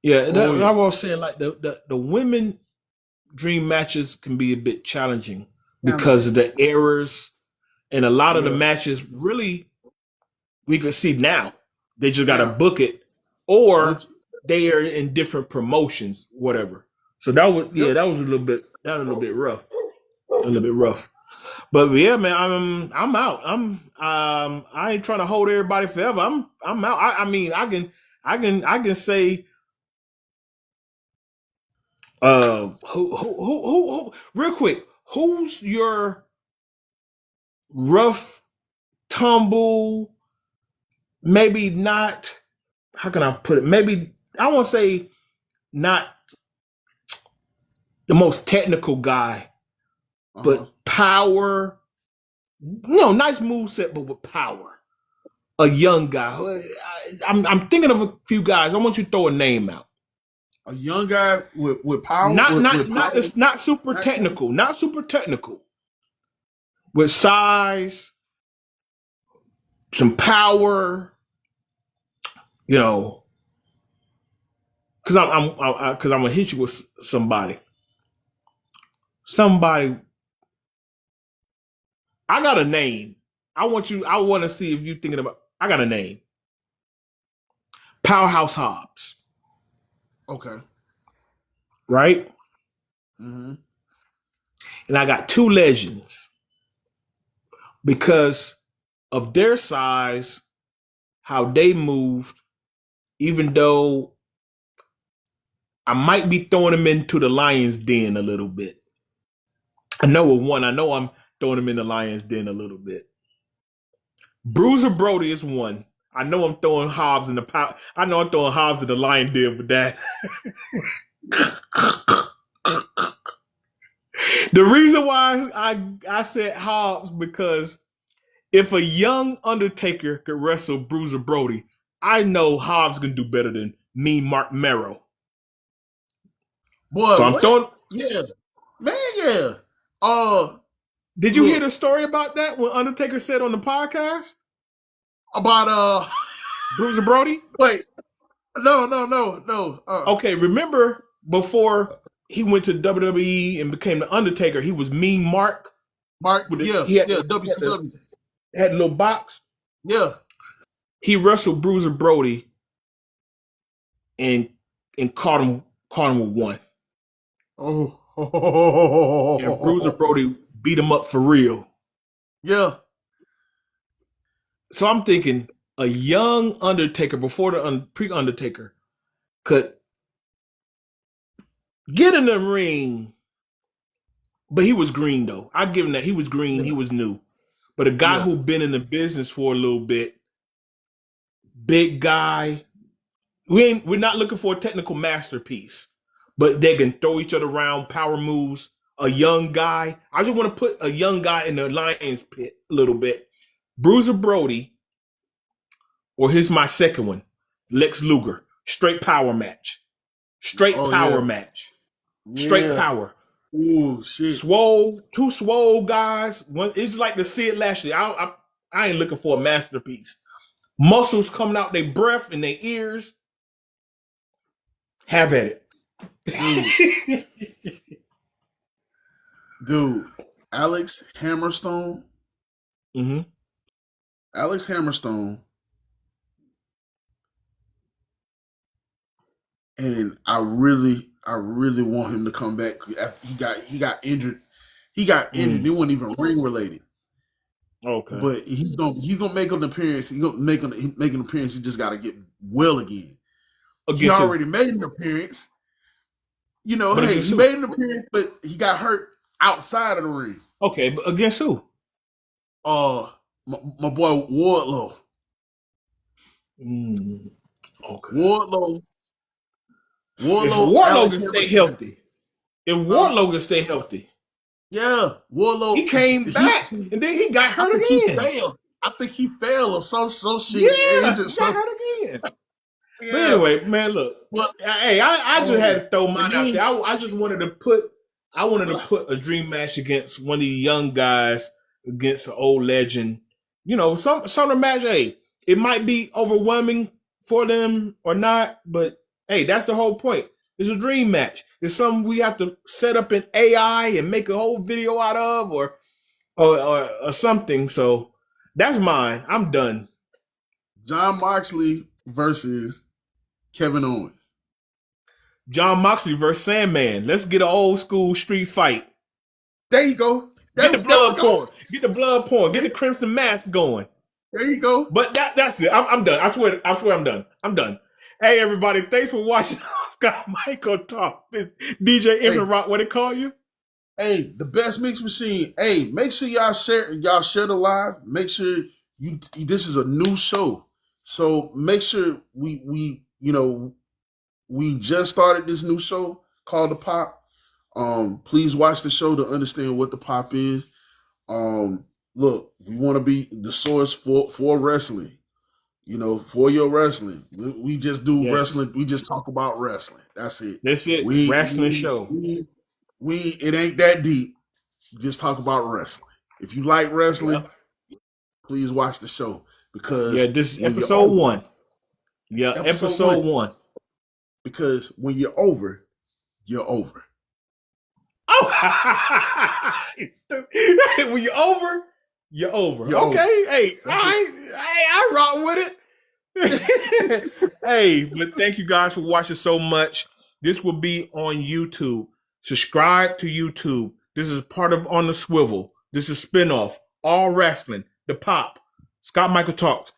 Yeah, Oh, yeah. I was saying like the women dream matches can be a bit challenging because of the errors and a lot of the Yeah. matches really we can see now. They just gotta Yeah. book it or they are in different promotions, whatever. So that was Yep. that was a little bit rough. A little bit rough. But yeah, man, I'm out. I ain't trying to hold everybody forever. I'm out. I mean I can say who real quick, who's your rough tumble, maybe not, how can I put it? Maybe I won't say not the most technical guy, but power. No, nice move set, but with power. A young guy. I'm thinking of a few guys. I want you to throw a name out. A young guy with power. Not super technical. Not super technical. With size, some power. Because I'm gonna hit you with somebody. Somebody. I got a name. I want to see if you're thinking about. I got a name. Powerhouse Hobbs. Okay. Right? Mm-hmm. And I got two legends because of their size, how they moved, even though I might be throwing them into the lion's den a little bit. I know I'm throwing them in the lion's den a little bit. Bruiser Brody is one. I know I'm throwing Hobbs in the power. I know I'm throwing Hobbs in the lion den with that. The reason why I said Hobbs because if a young Undertaker could wrestle Bruiser Brody, I know Hobbs can do better than me, Mark Merrow. Boy, So I'm throwing. Yeah, man, yeah. Did you hear the story about that when Undertaker said on the podcast about Bruiser Brody? Wait, no. Okay, remember before he went to WWE and became the Undertaker, he was Mean Mark. WCW had a little box. Yeah, he wrestled Bruiser Brody and caught him with one. Oh, and Bruiser Brody beat him up for real. Yeah. So I'm thinking a young Undertaker before the pre-Undertaker could get in the ring, but he was green though. I give him that. He was green. He was new. But a guy who'd been in the business for a little bit, big guy, we're not looking for a technical masterpiece, but they can throw each other around, power moves. A young guy. I just want to put a young guy in the Lions pit a little bit. Bruiser Brody, or here's my second one, Lex Luger. Straight power match. Straight power match. Straight power. Ooh, shit. Swole, two swole guys. One, it's like the Sid Lashley. I ain't looking for a masterpiece. Muscles coming out their breath and their ears. Have at it. Dude, Alex Hammerstone. Mm-hmm. Alex Hammerstone. And I really want him to come back. After he got injured. He got injured. It wasn't even ring related. Okay. But he's gonna make an appearance. He's gonna make an appearance. He just got to get well again. He already made an appearance. You know, but he made an appearance, but he got hurt outside of the ring. Okay, but against who? My boy Wardlow. Okay. Wardlow. If Wardlow can stay healthy. If Wardlow can stay healthy. Yeah, Wardlow. He came back and then he got hurt again. I think he fell or some shit. Yeah, he got hurt again. Yeah. But anyway, man, look. Well, hey, I just had to throw mine out there. I just wanted to put a dream match against one of the young guys against an old legend. You know, some of the match, hey, it might be overwhelming for them or not, but hey, that's the whole point. It's a dream match. It's something we have to set up in AI and make a whole video out of or something. So that's mine. I'm done. Jon Moxley versus Kevin Owens. Jon Moxley versus Sandman. Let's get an old school street fight. There you go. Get the blood pouring. Get the blood pouring. Get the Crimson Mask going. There you go. But that's it. I'm done. I swear I'm done. I'm done. Hey, everybody. Thanks for watching Scott Michael talk. This DJ Infinite Rock, what they call you? Hey, the best mix machine. Hey, make sure y'all share the live. Make sure this is a new show. So make sure we just started this new show called The Pop. Please watch the show to understand what The Pop is. Look, we want to be the source for wrestling. You know, for your wrestling. We just do wrestling. We just talk about wrestling. That's it. That's it. Wrestling show. It ain't that deep. Just talk about wrestling. If you like wrestling, please watch the show. Because this is episode 1. Yeah, episode 1. Because when you're over, you're over. Oh, when you're over, you're over. Okay, hey, all right, I rock with it. Hey, but thank you guys for watching so much. This will be on YouTube. Subscribe to YouTube. This is part of On the Swivel. This is spinoff. All Wrestling. The Pop. Scott Michael Talks.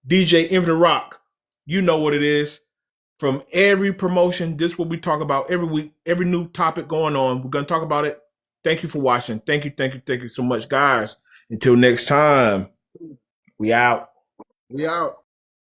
DJ Infinite Rock. You know what it is. From every promotion, this is what we talk about every week. Every new topic going on. We're going to talk about it. Thank you for watching. Thank you so much, guys. Until next time. We out. We out.